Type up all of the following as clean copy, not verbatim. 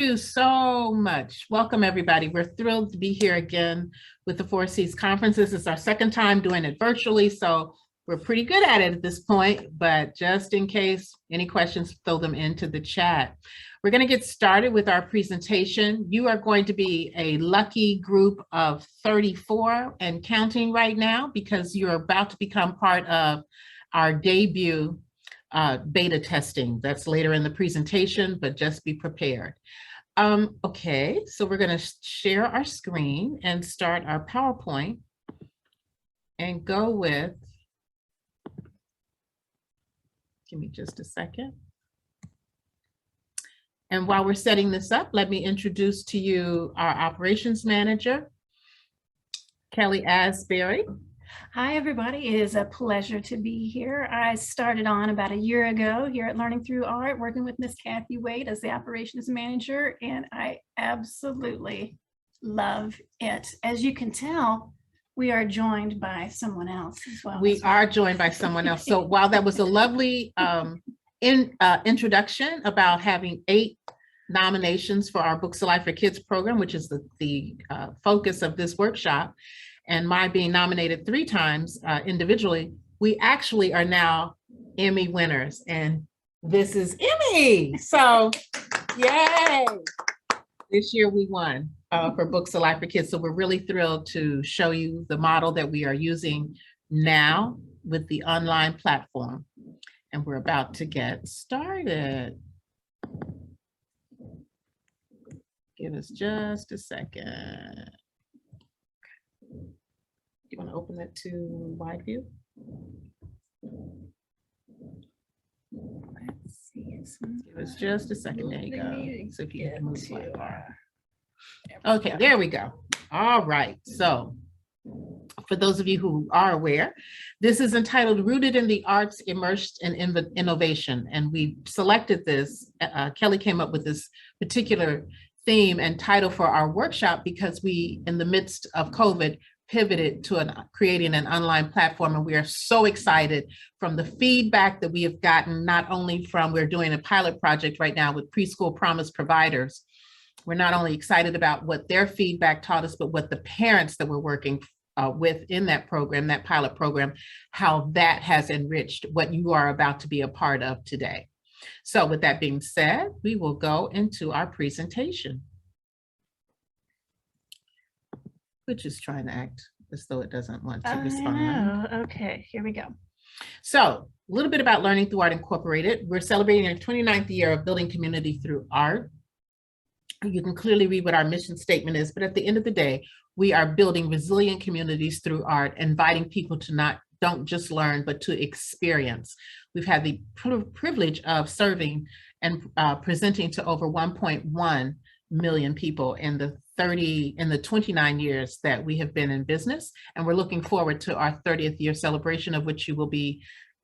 you so much. Welcome, everybody. We're thrilled to be here again with the Four Cs Conference. This is our second time doing it virtually, so we're pretty good at it at this point, but just in case, any questions, throw them into the chat. We're going to get started with our presentation. You are going to be a lucky group of 34 and counting right now because you're about to become part of our debut beta testing. That's later in the presentation, but just be prepared. Okay, so we're going to share our screen and start our PowerPoint and go with, give me just a second. And while we're setting this up, let me introduce to you our operations manager, Kelly Asbury. Hi, everybody. It is a pleasure to be here. I started on about a year ago here at Learning Through Art, working with Miss Kathy Wade as the operations manager, and I absolutely love it. As you can tell, we are joined by someone else as well. We are joined by someone else. So while that was a lovely introduction about having 8 nominations for our Books Alive for Kids program, which is the focus of this workshop, and my being nominated 3 times individually, we actually are now Emmy winners, and this is Emmy. So yay! This year we won for Books Alive for Kids. So we're really thrilled to show you the model that we are using now with the online platform. And we're about to get started. Give us just a second. You want to open it to wide view? Let's see. Give us just a second. There you go. So if you can move the bar. Okay, there we go. All right. So for those of you who are aware, this is entitled Rooted in the Arts, Immersed in Innovation. And we selected this, Kelly came up with this particular theme and title for our workshop because we, in the midst of COVID, pivoted to creating an online platform. And we are so excited from the feedback that we have gotten, not only from, we're doing a pilot project right now with preschool promise providers. We're not only excited about what their feedback taught us, but what the parents that we're working with in that program, that pilot program, how that has enriched what you are about to be a part of today. So with that being said, we will go into our presentation, which is trying to act as though it doesn't want to respond. Okay, here we go. So a little bit about Learning Through Art Incorporated. We're celebrating our 29th year of building community through art. You can clearly read what our mission statement is, but at the end of the day, we are building resilient communities through art, inviting people to don't just learn, but to experience. We've had the privilege of serving and presenting to over 1.1 million people in the 29 years that we have been in business. And we're looking forward to our 30th year celebration, of which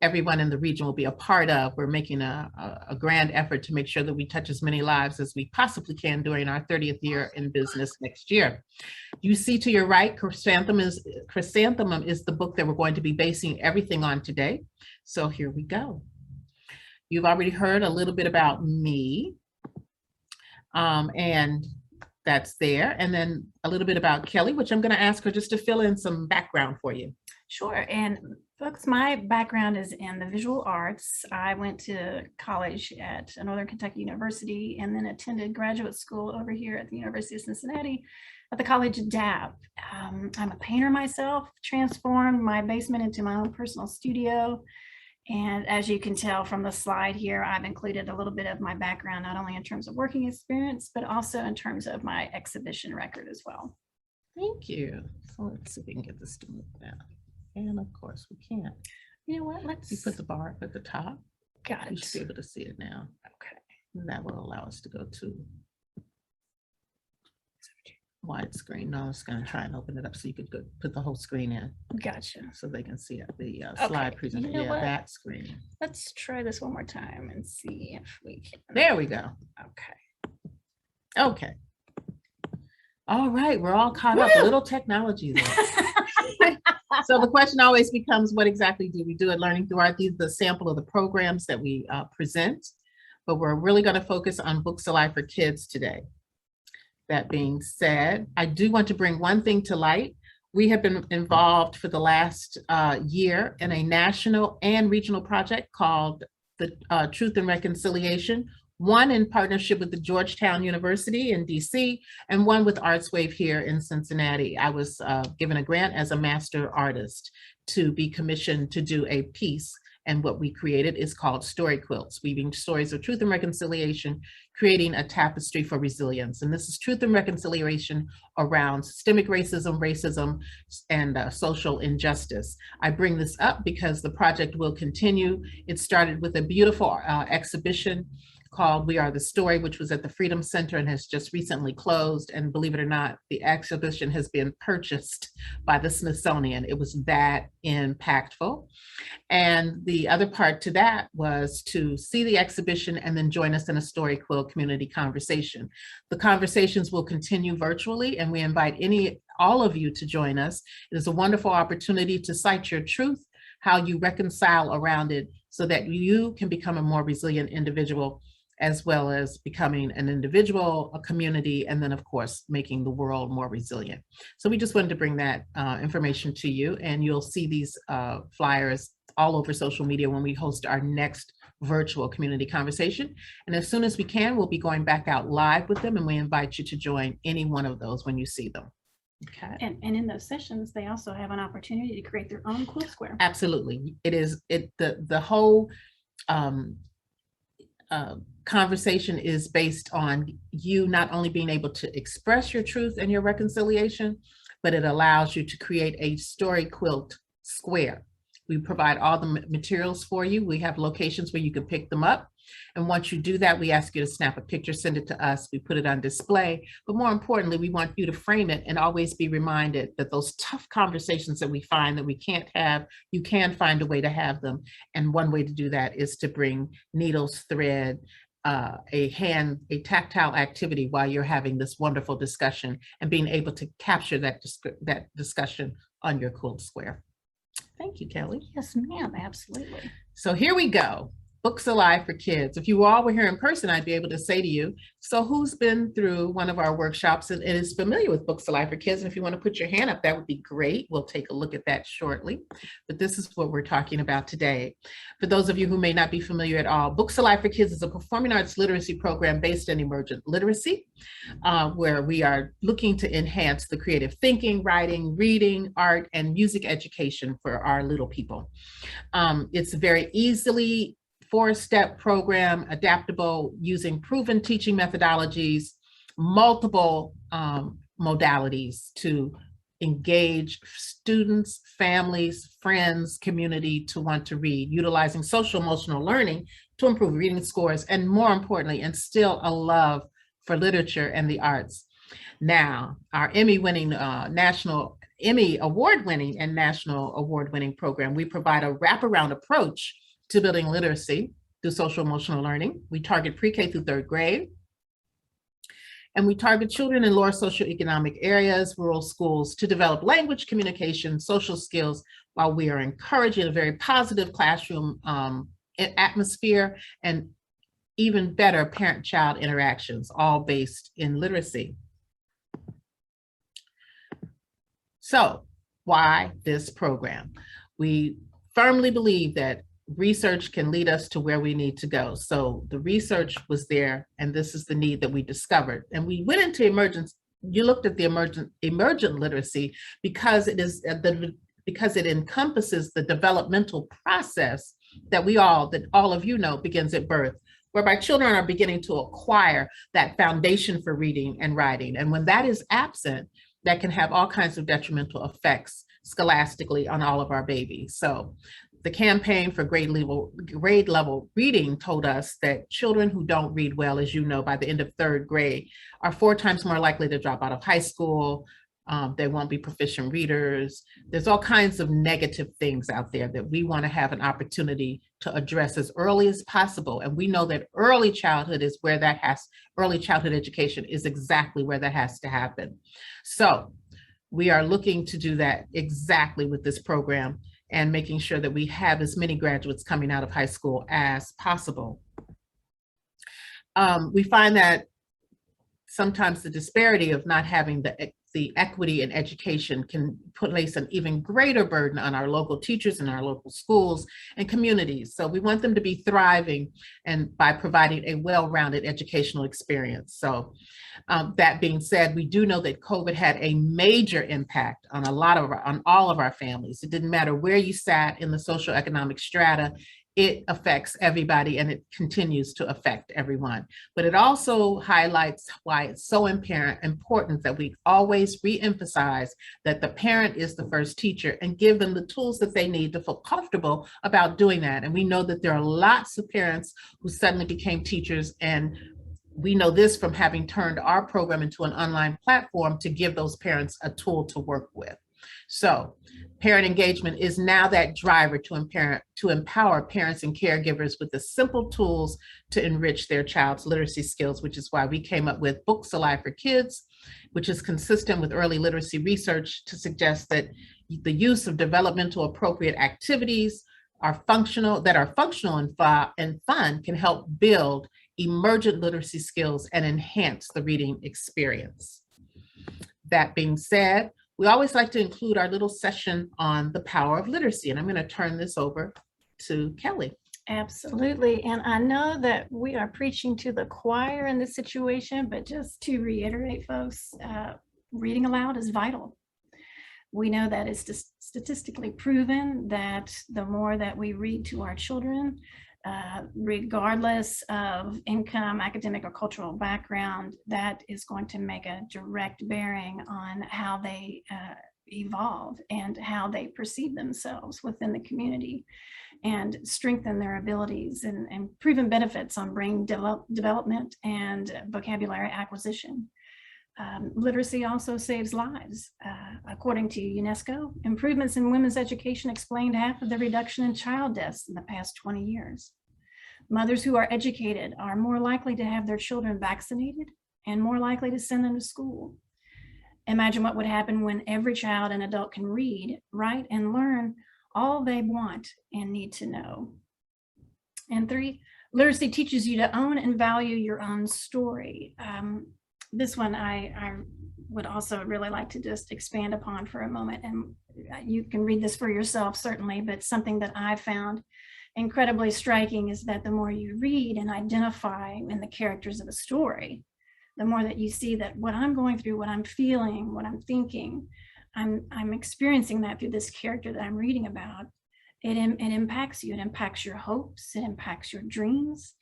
everyone in the region will be a part of. We're making a grand effort to make sure that we touch as many lives as we possibly can during our 30th year in business next year. You see to your right, Chrysanthemum is the book that we're going to be basing everything on today. So here we go. You've already heard a little bit about me, and that's there. And then a little bit about Kelly, which I'm going to ask her just to fill in some background for you. Sure. And folks, my background is in the visual arts. I went to college at Northern Kentucky University and then attended graduate school over here at the University of Cincinnati at the College of DAP. I'm a painter myself, transformed my basement into my own personal studio. And as you can tell from the slide here, I've included a little bit of my background, not only in terms of working experience, but also in terms of my exhibition record as well. Thank you. So let's see if we can get this to move now. And of course we can't. You know what? Let's put the bar up at the top. Got it. You should be able to see it now. Okay. And that will allow us to go to widescreen. No, I was going to try and open it up so you could put the whole screen in. Gotcha. So they can see it, the slide presentation. You know what? That screen. Let's try this one more time and see if we can. There we go. Okay. Okay. All right, we're all caught up. A little technology there. So the question always becomes, what exactly do we do at Learning Through Art? These are the sample of the programs that we present. but we're really going to focus on Books Alive for Kids today. That being said, I do want to bring one thing to light. We have been involved for the last year in a national and regional project called the Truth and Reconciliation, one in partnership with the Georgetown University in DC, and one with ArtsWave here in Cincinnati. I was given a grant as a master artist to be commissioned to do a piece, and what we created is called Story Quilts, weaving stories of truth and reconciliation, creating a tapestry for resilience. And this is truth and reconciliation around systemic racism, and social injustice. I bring this up because the project will continue. It started with a beautiful exhibition called We Are the Story, which was at the Freedom Center and has just recently closed. And believe it or not, the exhibition has been purchased by the Smithsonian. It was that impactful. And the other part to that was to see the exhibition and then join us in a Story Quilt community conversation. The conversations will continue virtually, and we invite all of you to join us. It is a wonderful opportunity to cite your truth, how you reconcile around it, so that you can become a more resilient individual, as well as becoming an individual, a community, and then of course, making the world more resilient. So we just wanted to bring that information to you, and you'll see these flyers all over social media when we host our next virtual community conversation. And as soon as we can, we'll be going back out live with them, and we invite you to join any one of those when you see them. Okay. And in those sessions, they also have an opportunity to create their own quilt square. Absolutely. The whole conversation is based on you not only being able to express your truth and your reconciliation, but it allows you to create a story quilt square. We provide all the materials for you. We have locations where you can pick them up. And once you do that, we ask you to snap a picture, send it to us. We put it on display. But more importantly, we want you to frame it and always be reminded that those tough conversations that we find that we can't have, you can find a way to have them. And one way to do that is to bring needles, thread, a tactile activity while you're having this wonderful discussion, and being able to capture that discussion on your quilt square. Thank you, Kelly. Yes, ma'am, absolutely. So here we go. Books Alive for Kids. If you all were here in person, I'd be able to say to you, so who's been through one of our workshops and is familiar with Books Alive for Kids? And if you want to put your hand up, that would be great. We'll take a look at that shortly. But this is what we're talking about today. For those of you who may not be familiar at all, Books Alive for Kids is a performing arts literacy program based in emergent literacy, where we are looking to enhance the creative thinking, writing, reading, art, and music education for our little people. It's very easily 4-step program, adaptable, using proven teaching methodologies, multiple modalities to engage students, families, friends, community to want to read, utilizing social emotional learning to improve reading scores, and more importantly, instill a love for literature and the arts. Now, our national Emmy award-winning and national award-winning program, we provide a wraparound approach to building literacy through social emotional learning. We target pre-K through 3rd grade. And we target children in lower socioeconomic areas, rural schools, to develop language, communication, social skills, while we are encouraging a very positive classroom atmosphere and even better parent-child interactions, all based in literacy. So why this program? We firmly believe that research can lead us to where we need to go. So the research was there, and this is the need that we discovered. And we went into emergence. You looked at the emergent literacy because it is because it encompasses the developmental process that all of you know begins at birth, whereby children are beginning to acquire that foundation for reading and writing. And when that is absent, that can have all kinds of detrimental effects scholastically on all of our babies. So the campaign for grade level reading told us that children who don't read well, as you know, by the end of 3rd grade, are 4 times more likely to drop out of high school. They won't be proficient readers. There's all kinds of negative things out there that we want to have an opportunity to address as early as possible. And we know that early childhood education is exactly where that has to happen. So we are looking to do that exactly with this program, and making sure that we have as many graduates coming out of high school as possible. We find that sometimes the disparity of not having the equity in education can place an even greater burden on our local teachers and our local schools and communities. So we want them to be thriving and by providing a well-rounded educational experience. So that being said, we do know that COVID had a major impact on on all of our families. It didn't matter where you sat in the socioeconomic strata. It affects everybody and it continues to affect everyone. But it also highlights why it's so important that we always reemphasize that the parent is the first teacher and give them the tools that they need to feel comfortable about doing that. And we know that there are lots of parents who suddenly became teachers, and we know this from having turned our program into an online platform to give those parents a tool to work with. So parent engagement is now that driver to empower parents and caregivers with the simple tools to enrich their child's literacy skills, which is why we came up with Books Alive for Kids, which is consistent with early literacy research to suggest that the use of developmental appropriate activities are functional and fun can help build emergent literacy skills and enhance the reading experience. That being said, we always like to include our little session on the power of literacy, and I'm going to turn this over to Kelly. Absolutely. And I know that we are preaching to the choir in this situation, but just to reiterate, folks, reading aloud is vital. We know that it's statistically proven that the more that we read to our children, regardless of income, academic, or cultural background, that is going to make a direct bearing on how they evolve and how they perceive themselves within the community, and strengthen their abilities and proven benefits on brain development and vocabulary acquisition. Literacy also saves lives. According to UNESCO, improvements in women's education explained half of the reduction in child deaths in the past 20 years. Mothers who are educated are more likely to have their children vaccinated and more likely to send them to school. Imagine what would happen when every child and adult can read, write, and learn all they want and need to know. And 3, literacy teaches you to own and value your own story. This one I would also really like to just expand upon for a moment, and you can read this for yourself certainly, but something that I found incredibly striking is that the more you read and identify in the characters of a story, the more that you see that what I'm going through, what I'm feeling, what I'm thinking, I'm experiencing that through this character that I'm reading about. It impacts you, it impacts your hopes, it impacts your dreams.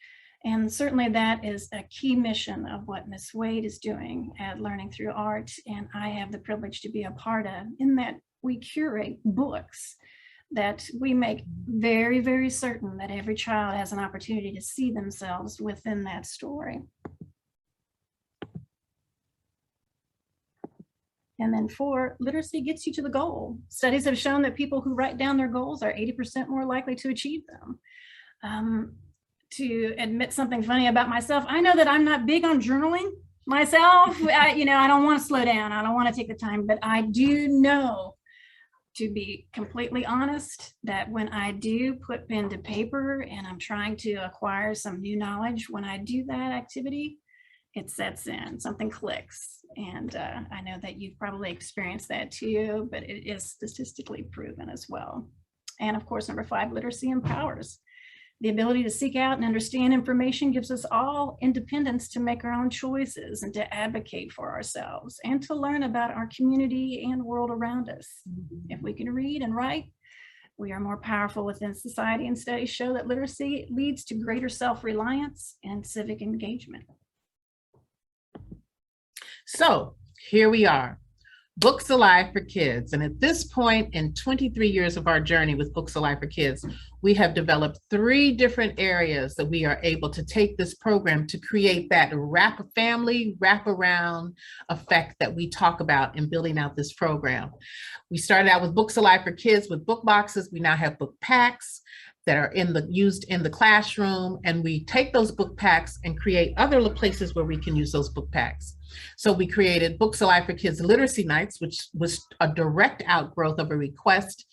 And certainly that is a key mission of what Ms. Wade is doing at Learning Through Art, and I have the privilege to be a part of, in that we curate books that we make very, very certain that every child has an opportunity to see themselves within that story. And then 4, literacy gets you to the goal. Studies have shown that people who write down their goals are 80% more likely to achieve them. To admit something funny about myself, I know that I'm not big on journaling myself. I don't want to slow down. I don't want to take the time, but I do know, to be completely honest, that when I do put pen to paper and I'm trying to acquire some new knowledge, when I do that activity, it sets in, something clicks. And I know that you've probably experienced that too, but it is statistically proven as well. And of course, number 5, literacy empowers. The ability to seek out and understand information gives us all independence to make our own choices and to advocate for ourselves and to learn about our community and world around us. If we can read and write, we are more powerful within society, and studies show that literacy leads to greater self-reliance and civic engagement. So here we are, Books Alive for Kids. And at this point in 23 years of our journey with Books Alive for Kids, we have developed 3 different areas that we are able to take this program to create that family wraparound effect that we talk about in building out this program. We started out with Books Alive for Kids with book boxes. We now have book packs that are used in the classroom, and we take those book packs and create other places where we can use those book packs. So we created Books Alive for Kids Literacy Nights, which was a direct outgrowth of a request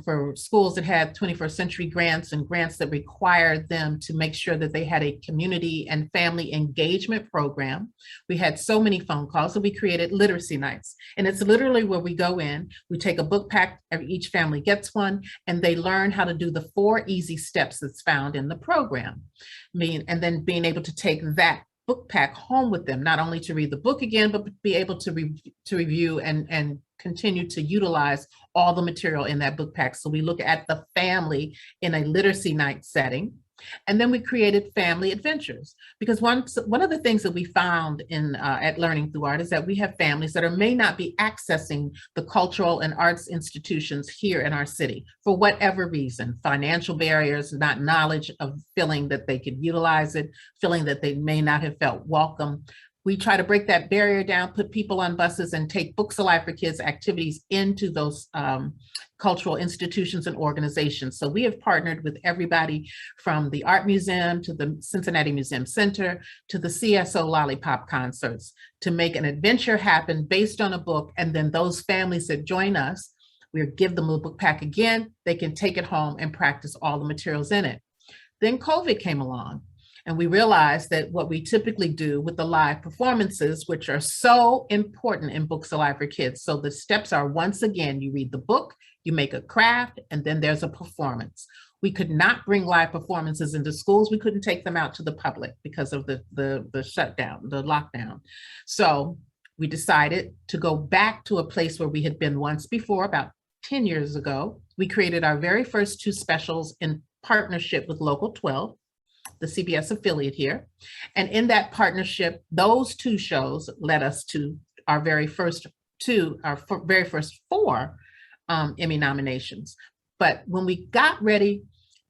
for schools that had 21st century grants and grants that required them to make sure that they had a community and family engagement program. We had so many phone calls that we created literacy nights. And it's literally where we go in, we take a book pack, each family gets one, and they learn how to do the 4 easy steps that's found in the program. And then being able to take that book pack home with them, not only to read the book again, but be able to review and continue to utilize all the material in that book pack. So we look at the family in a literacy night setting. And then we created family adventures, because one of the things that we found in at Learning Through Art is that we have families that may not be accessing the cultural and arts institutions here in our city for whatever reason, financial barriers, not knowledge of feeling that they could utilize it, feeling that they may not have felt welcome. We try to break that barrier down, put people on buses, and take Books Alive for Kids activities into those cultural institutions and organizations. So we have partnered with everybody from the Art Museum to the Cincinnati Museum Center to the CSO Lollipop concerts to make an adventure happen based on a book. And then those families that join us, we give them a book pack again, they can take it home and practice all the materials in it. Then COVID came along. And we realized that what we typically do with the live performances, which are so important in Books Alive for Kids. So the steps are, once again, you read the book, you make a craft, and then there's a performance. We could not bring live performances into schools. We couldn't take them out to the public because of the shutdown, the lockdown. So we decided to go back to a place where we had been once before, about 10 years ago. We created our very first 2 specials in partnership with Local 12. The CBS affiliate here. And in that partnership, those 2 shows led us to our very first 4 Emmy nominations. But when we got ready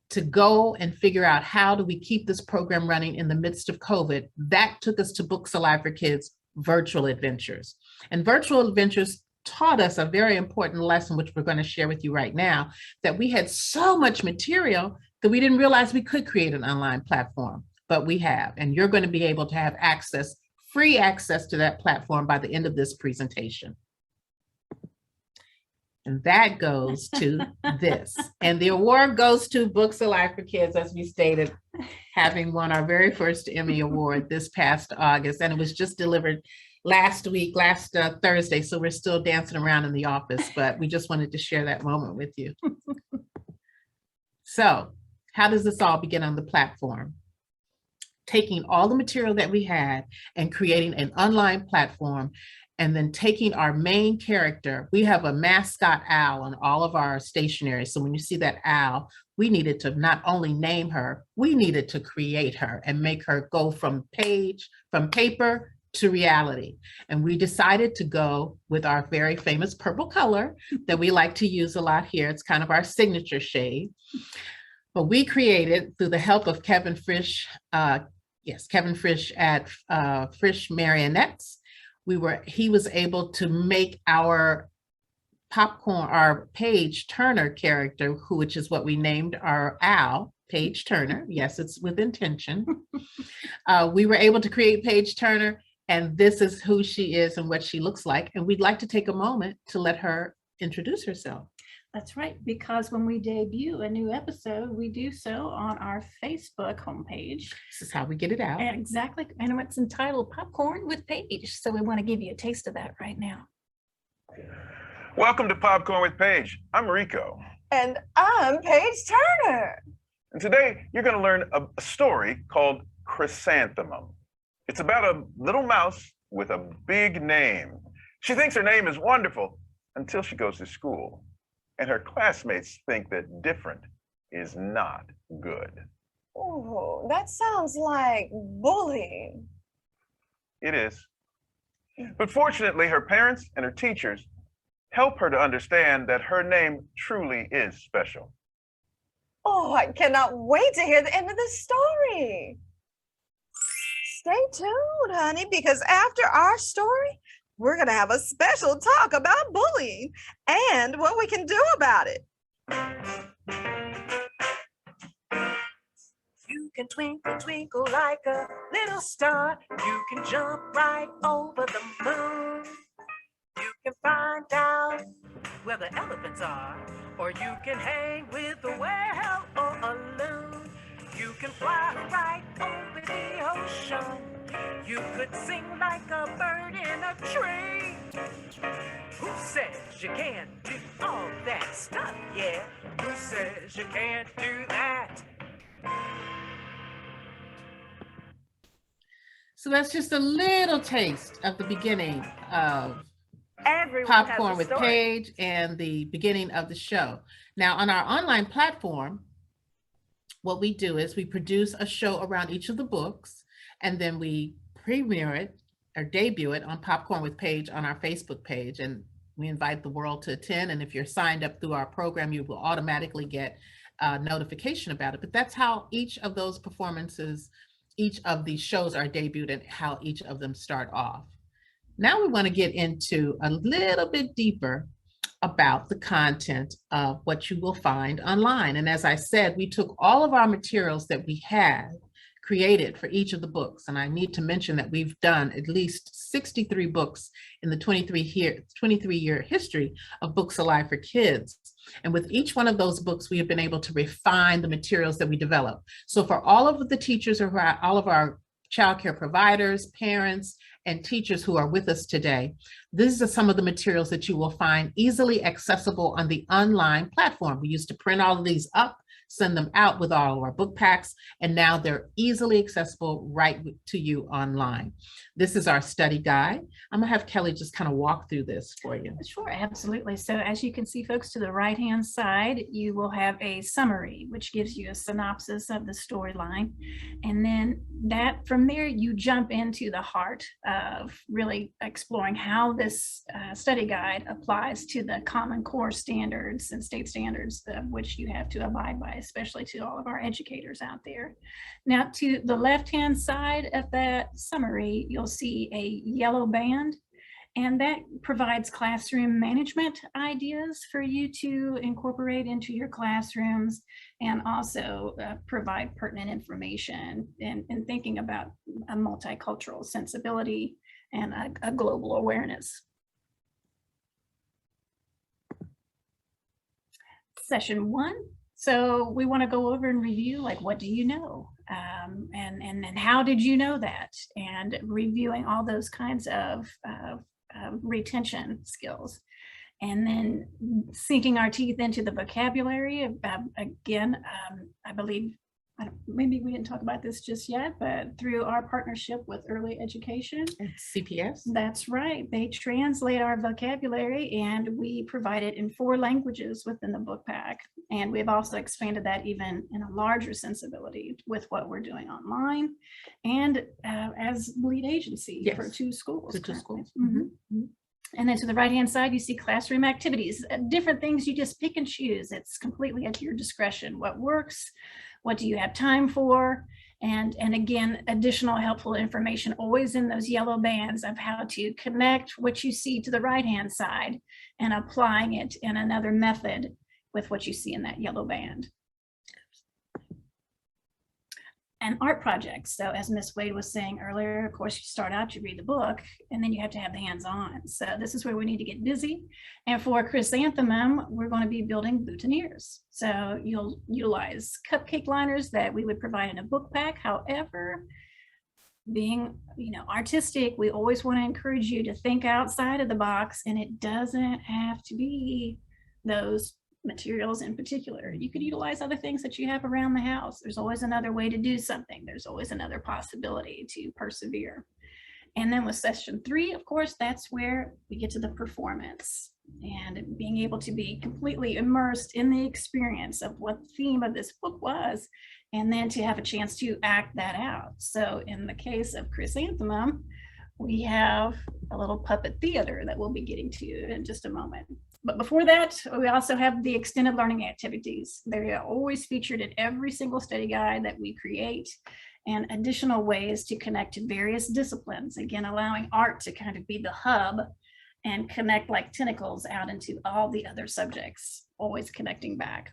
to go and figure out how do we keep this program running in the midst of COVID, that took us to Books Alive for Kids Virtual Adventures. And Virtual Adventures taught us a very important lesson, which we're going to share with you right now, that we had so much material that we didn't realize we could create an online platform, but we have, and you're going to be able to have access, free access to that platform by the end of this presentation. And that goes to this. And the award goes to Books Alive for Kids, as we stated, having won our very first Emmy Award this past August. And it was just delivered last Thursday. So we're still dancing around in the office, but we just wanted to share that moment with you. So how does this all begin on the platform? Taking all the material that we had and creating an online platform, and then taking our main character. We have a mascot owl on all of our stationery. So when you see that owl, we needed to not only name her, we needed to create her and make her go from paper to reality. And we decided to go with our very famous purple color that we like to use a lot here. It's kind of our signature shade. But we created, through the help of Kevin Frisch at Frisch Marionettes, he was able to make our Page Turner character, which is what we named our owl, Page Turner. Yes, it's with intention. We were able to create Page Turner, and this is who she is and what she looks like. And we'd like to take a moment to let her introduce herself. That's right, because when we debut a new episode, we do so on our Facebook homepage. This is how we get it out. Exactly, and it's entitled Popcorn with Paige. So we want to give you a taste of that right now. Welcome to Popcorn with Paige. I'm Rico. And I'm Paige Turner. And today you're going to learn a story called Chrysanthemum. It's about a little mouse with a big name. She thinks her name is wonderful until she goes to school. And her classmates think that different is not good. Oh, that sounds like bullying. It is. But fortunately, her parents and her teachers help her to understand that her name truly is special. Oh, I cannot wait to hear the end of the story. Stay tuned, honey, because after our story, we're going to have a special talk about bullying and what we can do about it. You can twinkle, twinkle like a little star. You can jump right over the moon. You can find out where the elephants are. Or you can hang with a whale or a loon. You can fly right over the ocean. You could sing like a bird in a tree. Who says you can't do all that stuff? Yeah, who says you can't do that? So that's just a little taste of the beginning of Everyone has Popcorn a with story. Paige and the beginning of the show. Now, on our online platform, what we do is we produce a show around each of the books, and then we premiere it or debut it on Popcorn with Paige on our Facebook page. And we invite the world to attend. And if you're signed up through our program, you will automatically get a notification about it. But that's how each of those performances, each of these shows are debuted and how each of them start off. Now we want to get into a little bit deeper about the content of what you will find online. And as I said, we took all of our materials that we had created for each of the books. And I need to mention that we've done at least 63 books in the 23-year history of Books Alive for Kids. And with each one of those books, we have been able to refine the materials that we develop. So for all of the teachers or all of our childcare providers, parents, and teachers who are with us today, these are some of the materials that you will find easily accessible on the online platform. We used to print all of these up, send them out with all of our book packs, and now they're easily accessible right to you online. This is our study guide. I'm gonna have Kelly just kind of walk through this for you. Sure, absolutely. So as you can see, folks, to the right-hand side, you will have a summary, which gives you a synopsis of the storyline. And then that from there, you jump into the heart of really exploring how this study guide applies to the Common Core standards and state standards of which you have to abide by, especially to all of our educators out there. Now, to the left-hand side of that summary, you'll see a yellow band, and that provides classroom management ideas for you to incorporate into your classrooms, and also provide pertinent information in thinking about a multicultural sensibility and a global awareness. Session 1. So we want to go over and review, like, what do you know? And how did you know that? And reviewing all those kinds of retention skills. And then sinking our teeth into the vocabulary. Again, I believe, maybe we didn't talk about this just yet, but through our partnership with Early Education. CPS? That's right. They translate our vocabulary, and we provide it in 4 languages within the book pack. And we've also expanded that even in a larger sensibility with what we're doing online and as lead agency for 2 schools. For 2 schools. Mm-hmm. And then to the right-hand side, you see classroom activities, different things you just pick and choose. It's completely at your discretion. What works? What do you have time for? And again, additional helpful information always in those yellow bands of how to connect what you see to the right-hand side and applying it in another method with what you see in that yellow band. And art projects. So as Ms. Wade was saying earlier, of course, you start out, you read the book, and then you have to have the hands-on. So this is where we need to get busy. And for Chrysanthemum, we're going to be building boutonnieres. So you'll utilize cupcake liners that we would provide in a book pack. However, being, artistic, we always want to encourage you to think outside of the box, and it doesn't have to be those materials in particular. You could utilize other things that you have around the house. There's always another way to do something. There's always another possibility to persevere. And then with session 3, of course, that's where we get to the performance and being able to be completely immersed in the experience of what the theme of this book was, and then to have a chance to act that out. So in the case of Chrysanthemum, we have a little puppet theater that we'll be getting to in just a moment. But before that, we also have the extended learning activities. They're always featured in every single study guide that we create, and additional ways to connect to various disciplines. Again, allowing art to kind of be the hub and connect like tentacles out into all the other subjects, always connecting back.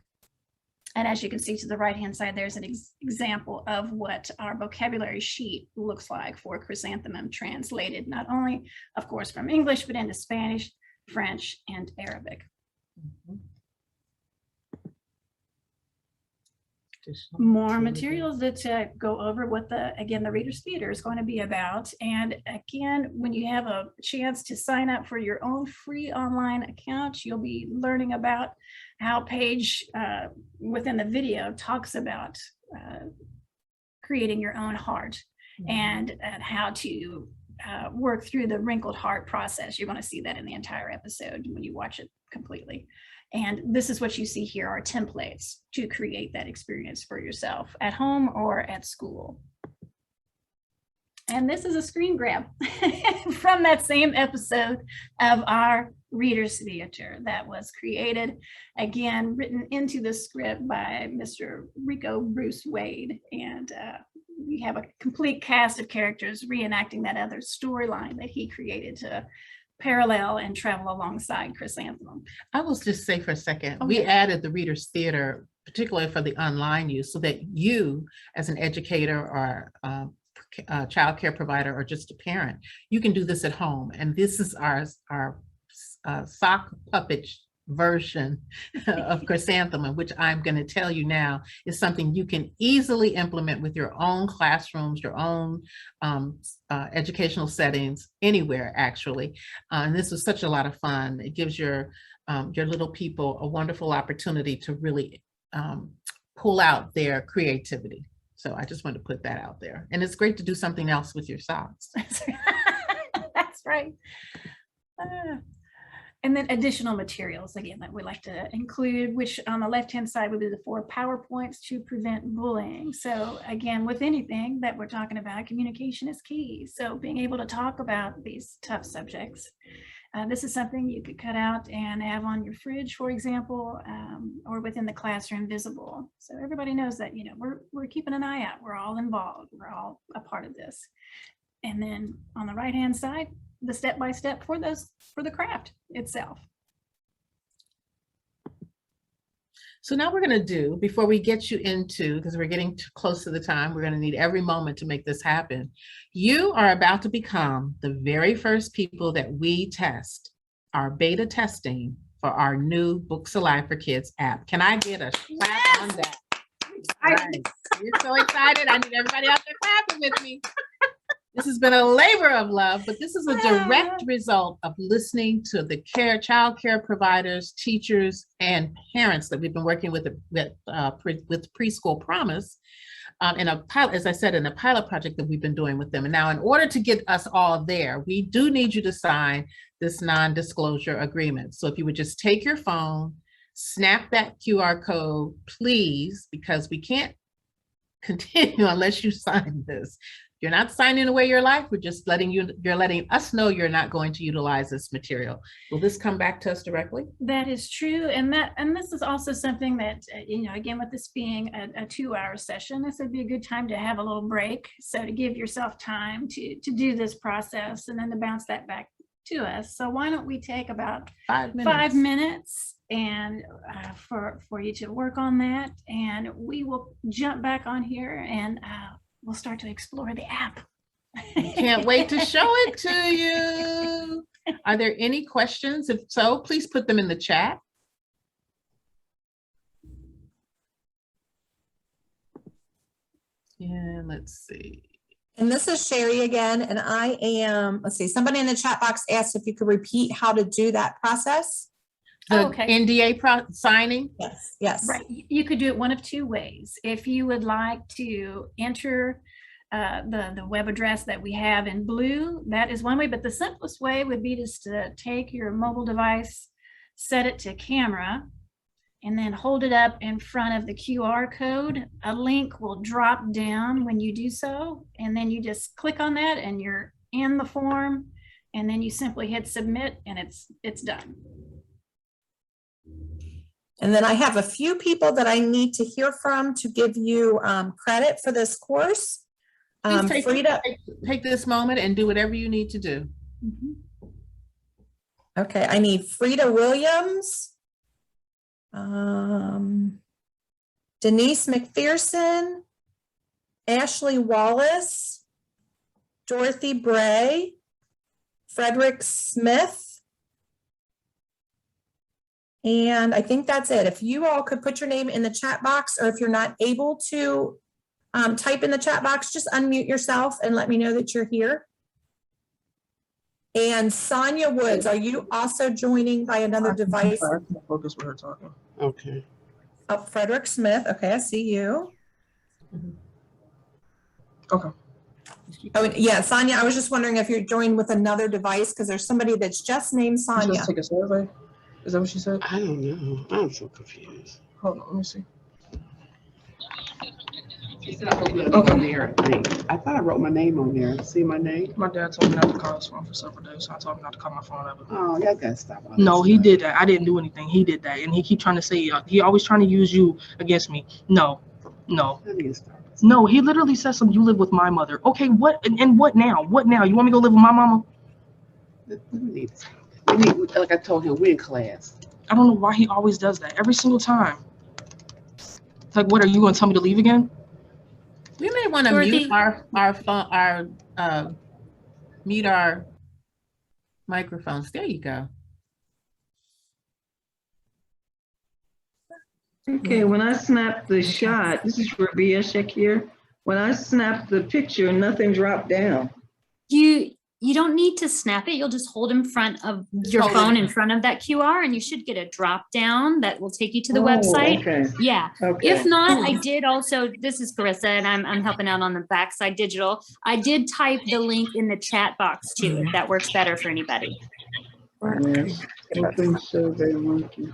And as you can see to the right-hand side, there's an example of what our vocabulary sheet looks like for Chrysanthemum, translated not only, of course, from English, but into Spanish, French, and Arabic. Mhm. More materials that go over what the Reader's Theater is going to be about. And again, when you have a chance to sign up for your own free online account, you'll be learning about how Paige within the video talks about creating your own heart and how to work through the wrinkled heart process. You're going to see that in the entire episode when you watch it completely. And this is what you see here are templates to create that experience for yourself at home or at school. And this is a screen grab from that same episode of our Reader's Theater that was created, again, written into the script by Mr. Rico Bruce Wade. And we have a complete cast of characters reenacting that other storyline that he created to parallel and travel alongside Chrysanthemum. I will just say for a second, Oh, we yes. added the Reader's Theater, particularly for the online use, so that you, as an educator or child care provider or just a parent, you can do this at home. And this is our sock puppet version of Chrysanthemum, which I'm going to tell you now is something you can easily implement with your own classrooms, your own educational settings, anywhere actually. And this was such a lot of fun. It gives your little people a wonderful opportunity to really pull out their creativity. So I just wanted to put that out there. And it's great to do something else with your socks. That's right. And then additional materials, again, that we like to include, which on the left-hand side would be the 4 PowerPoints to prevent bullying. So again, with anything that we're talking about, communication is key. So being able to talk about these tough subjects. This is something you could cut out and have on your fridge, for example, or within the classroom visible. So everybody knows that, we're keeping an eye out. We're all involved. We're all a part of this. And then on the right-hand side, the step-by-step for the craft itself. So now we're going to do, before we get you into, because we're getting too close to the time, we're going to need every moment to make this happen. You are about to become the very first people that we test our beta testing for our new Books Alive for Kids app. Can I get a clap on that? All right. You're so excited. I need everybody out there clapping with me. This has been a labor of love, but this is a direct result of listening to the child care providers, teachers, and parents that we've been working with Preschool Promise in a pilot, as I said, in a pilot project that we've been doing with them. And now in order to get us all there, we do need you to sign this non-disclosure agreement. So if you would just take your phone, snap that QR code, please, because we can't continue unless you sign this. You're not signing away your life. We're just you're letting us know you're not going to utilize this material. Will this come back to us directly? That is true. And this is also something that, again, with this being a 2-hour session, this would be a good time to have a little break. So to give yourself time to do this process and then to bounce that back to us. So why don't we take about 5 minutes? 5 minutes and for you to work on that. And we will jump back on here and we'll start to explore the app. Can't wait to show it to you. Are there any questions? If so, please put them in the chat. And let's see. And this is Sherry again, and I am, let's see, somebody in the chat box asked if you could repeat how to do that process. The Okay. NDA signing? Yes, yes. Right. You could do it one of 2 ways. If you would like to enter the web address that we have in blue, that is one way, but the simplest way would be just to take your mobile device, set it to camera, and then hold it up in front of the QR code. A link will drop down when you do so, and then you just click on that and you're in the form, and then you simply hit submit and it's done. And then I have a few people that I need to hear from to give you credit for this course. Please Frida. take this moment and do whatever you need to do. Mhm. Okay, I need Frida Williams, Denise McPherson, Ashley Wallace, Dorothy Bray, Frederick Smith, And I think that's it. If you all could put your name in the chat box, or if you're not able to type in the chat box, just unmute yourself and let me know that you're here. And Sonia Woods, are you also joining by another device? I can focus with her talking. Okay. Oh, Frederick Smith. Okay, I see you. Okay. Oh, and yeah, Sonia, I was just wondering if you're joined with another device, because there's somebody that's just named Sonia. Just take a survey. Is that what she said? I don't know. I'm so confused. Hold on, let me see. She said I wrote my name on there. I thought I wrote my name on there. See my name? My dad told me not to call his phone for several days, so I told him not to call my phone ever. Oh, y'all gotta stop. All No, this he stuff. did that. I didn't do anything. He did that, and he keep trying to say he always trying to use you against me. No. Let me get started. No, he literally said something. You live with my mother. Okay, what and what now? What now? You want me to go live with my mama? Like I told him, we're in class. I don't know why he always does that every single time. It's like, what are you going to tell me to leave again? We may want to mute our phone, mute our microphones. There you go. Okay, when I snap the shot, this is Rabia Shakir. When I snap the picture, nothing dropped down. You don't need to snap it. You'll just hold in front of your hold phone it. in front of that QR, and you should get a drop down that will take you to the Oh, website. okay. Yeah. Okay. If not, I did also, this is Carissa, and I'm helping out on the backside digital. I did type the link in the chat box too, if that works better for anybody. Yes. Open survey monkey.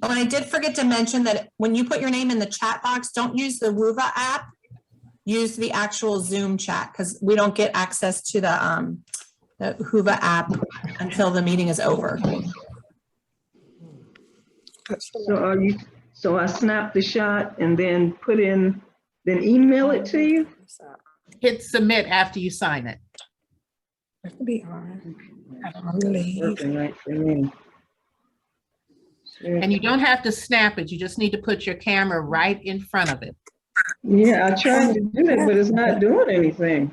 Oh, and I did forget to mention that when you put your name in the chat box, don't use the Wova app. Use the actual Zoom chat, because we don't get access to the Wova app until the meeting is over. So I snap the shot and then then email it to you? Hit submit after you sign it. Working right for me. And you don't have to snap it. You just need to put your camera right in front of it. Yeah, I tried to do it, but it's not doing anything.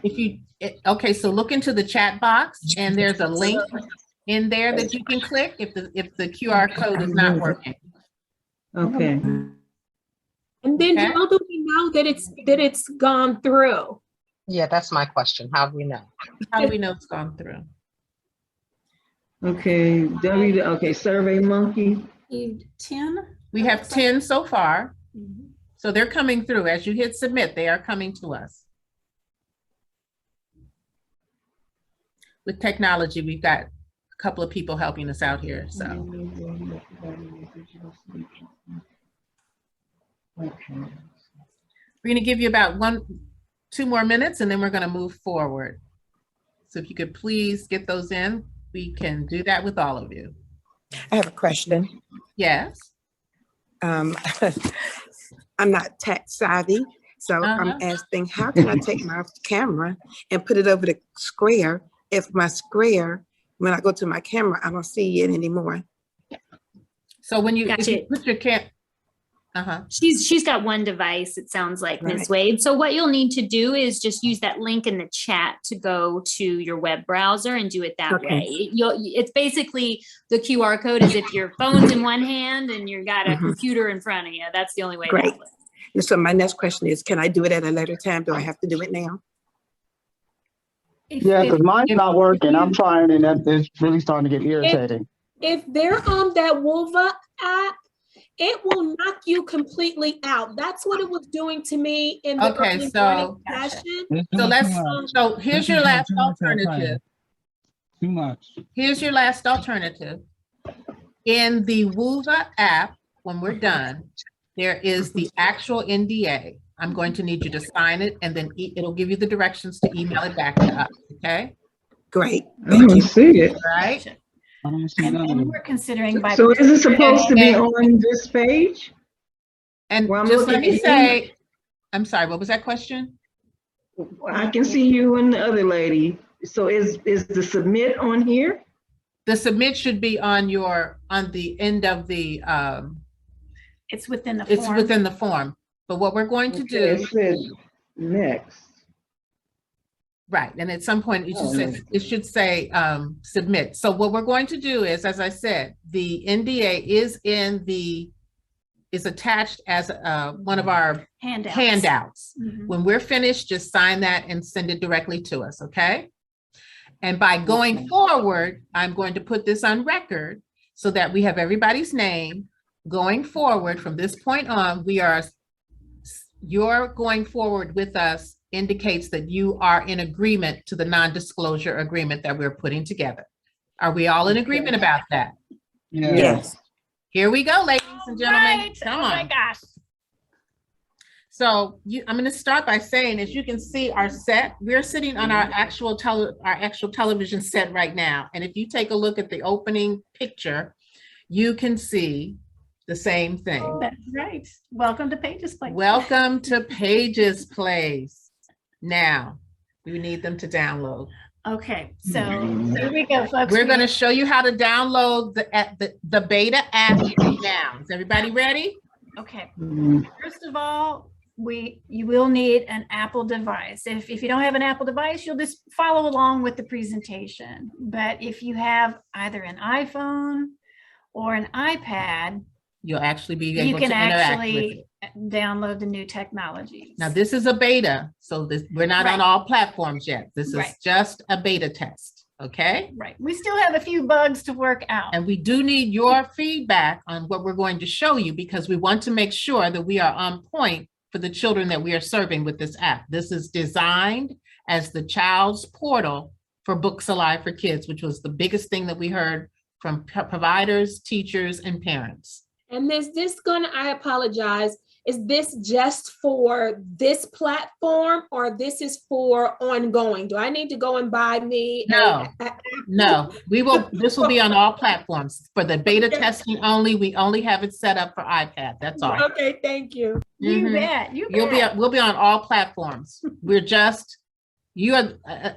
Okay, so look into the chat box, and there's a link in there that you can click if the QR code is not working. Okay. And then Okay. how do we know that it's gone through? Yeah, that's my question. How do we know? How do we know it's gone through? Okay, okay, Survey Monkey. 10? We have 10 so far. So they're coming through. As you hit submit, they are coming to us. With technology, we've got a couple of people helping us out here, so. We're gonna give you about 2 more minutes, and then we're gonna move forward. So if you could please get those in, we can do that with all of you. I have a question. Yes. I'm not tech savvy, so I'm asking, how can I take my camera and put it over the square if my square, when I go to my camera, I don't see it anymore? So when you, Gotcha. if you put your She's got one device, it sounds like, Ms. Wade. So what you'll need to do is just use that link in the chat to go to your web browser and do it that way. It's basically the QR code is if your phone's in one hand and you've got a computer in front of you. That's the only way. Great. And so my next question is, can I do it at a later time? Do I have to do it now? Yeah, because mine's not working. I'm trying, and it's really starting to get irritating. If they're on that Wova app, it will knock you completely out. That's what it was doing to me in the early morning session. So here's your last alternative. Too much. Here's your last alternative. In the Wova app, when we're done, there is the actual NDA. I'm going to need you to sign it, and then it'll give you the directions to email it back to us, okay? Great. I don't see it. Right? And we're considering by. So is it supposed to be on this page? And Well, I'm just let looking me at say, I'm sorry, what was that question? I can see you and the other lady. So is the submit on here? The submit should be on the end of the, It's within the form. it's within the form. But what we're going to do. It said next. Right, and at some point it should say submit. So what we're going to do is, as I said, the NDA is attached as one of our handouts. When we're finished, just sign that and send it directly to us, okay? And by going forward, I'm going to put this on record so that we have everybody's name. Going forward from this point on, you're going forward with us indicates that you are in agreement to the non-disclosure agreement that we're putting together. Are we all in agreement about that? Yes. Here we go, ladies and gentlemen. Right. Come Oh on. my gosh. So I'm going to start by saying, as you can see our set, we're sitting on our actual television set right now. And if you take a look at the opening picture, you can see the same thing. That's right. Welcome to Pages Place. Welcome to Pages Place. Now, we need them to download. Okay, so here we go, folks. We're going to show you how to download the beta app now. Is everybody ready? Okay. First of all, you will need an Apple device. If you don't have an Apple device, you'll just follow along with the presentation. But if you have either an iPhone or an iPad, you'll actually be able to interact with it. Download the new technologies. Now, this is a beta, so we're not on all platforms yet. This is just a beta test, okay? Right. We still have a few bugs to work out. And we do need your feedback on what we're going to show you, because we want to make sure that we are on point for the children that we are serving with this app. This is designed as the child's portal for Books Alive for Kids, which was the biggest thing that we heard from providers, teachers, and parents. And is this I apologize, is this just for this platform or this is for ongoing? Do I need to go and buy me? No, this will be on all platforms. For the beta testing only, we only have it set up for iPad, that's all. Okay, thank you. You bet, you bet. We'll be on all platforms. I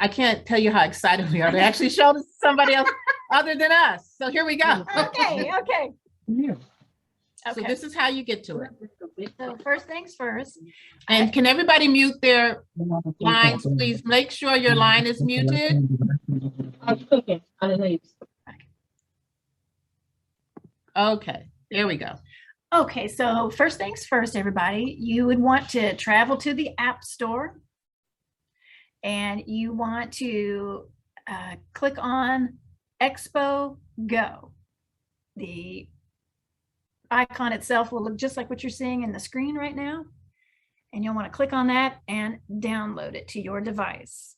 can't tell you how excited we are to actually show this to somebody else other than us. So here we go. Okay. Yeah. So this is how you get to it. So first things first. And can everybody mute their lines, please? Make sure your line is muted. Okay, there we go. Okay, so first things first, everybody, you would want to travel to the App Store and you want to click on Expo Go. The icon itself will look just like what you're seeing in the screen right now. And you'll want to click on that and download it to your device.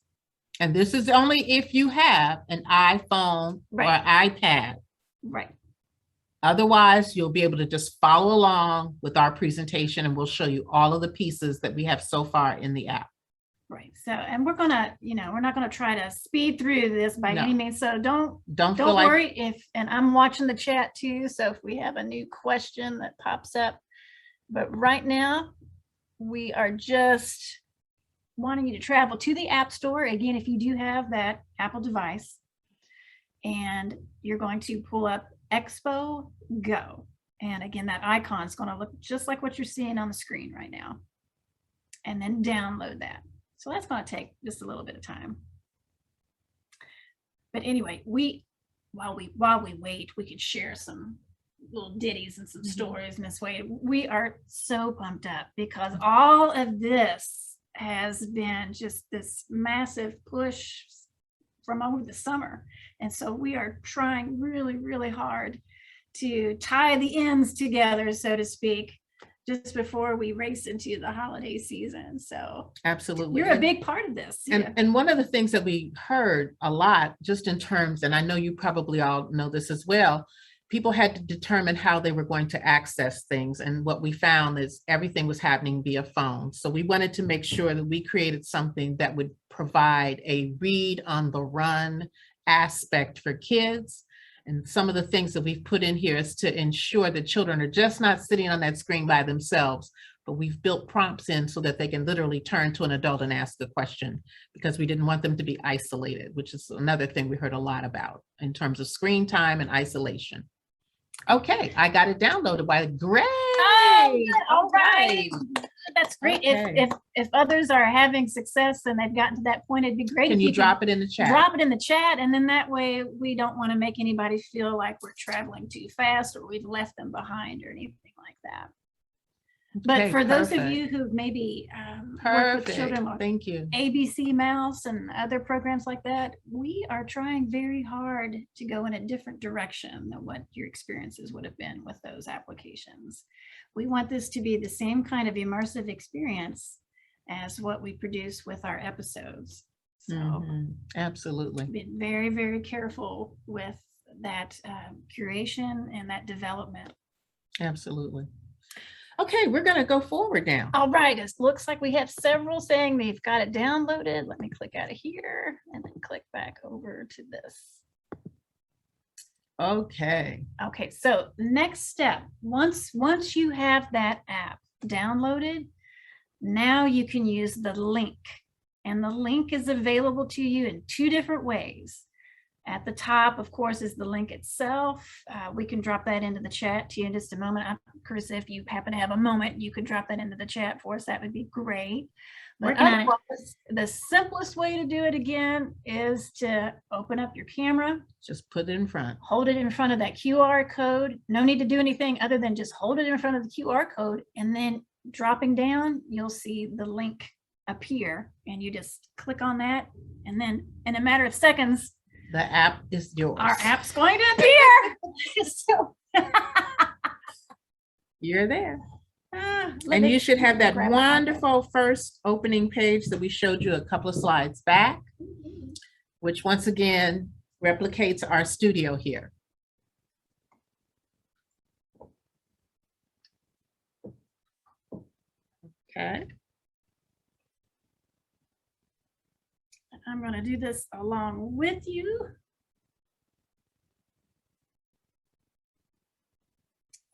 And this is only if you have an iPhone or iPad. Right. Otherwise, you'll be able to just follow along with our presentation and we'll show you all of the pieces that we have so far in the app. Right. So, and we're gonna, we're not gonna try to speed through this by any means. So don't worry and I'm watching the chat too. So if we have a new question that pops up, but right now we are just wanting you to travel to the App Store. Again, if you do have that Apple device, and you're going to pull up Expo Go. And again, that icon is going to look just like what you're seeing on the screen right now. And then download that. So that's going to take just a little bit of time. But anyway, while we wait, we could share some little ditties and some stories in this way. We are so pumped up because all of this has been just this massive push from over the summer. And so we are trying really, really hard to tie the ends together, so to speak, just before we race into the holiday season. So absolutely, you're a big part of this. And one of the things that we heard a lot, just in terms, and I know you probably all know this as well, people had to determine how they were going to access things. And what we found is everything was happening via phone. So we wanted to make sure that we created something that would provide a read on the run aspect for kids. And some of the things that we've put in here is to ensure that children are just not sitting on that screen by themselves, but we've built prompts in so that they can literally turn to an adult and ask a question, because we didn't want them to be isolated, which is another thing we heard a lot about in terms of screen time and isolation. Okay, I got it downloaded by Greg. Oh, all right. That's great. Okay. If others are having success and they've gotten to that point, it'd be great. Can if you drop it in the chat? Drop it in the chat, and then that way we don't want to make anybody feel like we're traveling too fast or we've left them behind or anything like that. But Okay, for those of perfect. you who maybe work with Perfect. children with Thank you. ABC Mouse and other programs like that, we are trying very hard to go in a different direction than what your experiences would have been with those applications. We want this to be the same kind of immersive experience as what we produce with our episodes. So Absolutely. been very, very careful with that curation and that development. Absolutely. Okay, we're going to go forward now. All right, it looks like we have several saying they've got it downloaded. Let me click out of here and then click back over to this. Okay. Okay, so next step, once you have that app downloaded, now you can use the link. And the link is available to you in two different ways. At the top, of course, is the link itself. We can drop that into the chat to you in just a moment. Chris, if you happen to have a moment, you could drop that into the chat for us. That would be great. But otherwise, the simplest way to do it again is to open up your camera. Just put it in front. Hold it in front of that QR code. No need to do anything other than just hold it in front of the QR code, and then dropping down, you'll see the link appear, and you just click on that, and then in a matter of seconds, the app is yours. Our app's going to appear. So, you're there. And you should have that wonderful first opening page that we showed you a couple of slides back, which once again replicates our studio here. Okay. I'm going to do this along with you.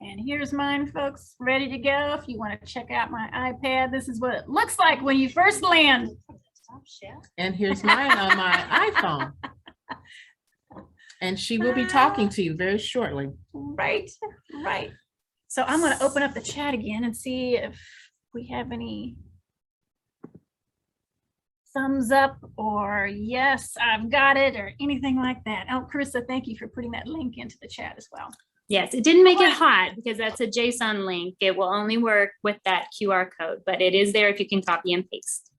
And here's mine, folks, ready to go. If you want to check out my iPad, this is what it looks like when you first land. And here's mine on my iPhone. And she will be talking to you very shortly. Right, right. So I'm going to open up the chat again and see if we have any thumbs up or yes, I've got it or anything like that. Oh, Carissa, thank you for putting that link into the chat as well. Yes, it didn't make it hot because that's a JSON link. It will only work with that QR code, but it is there if you can copy and paste.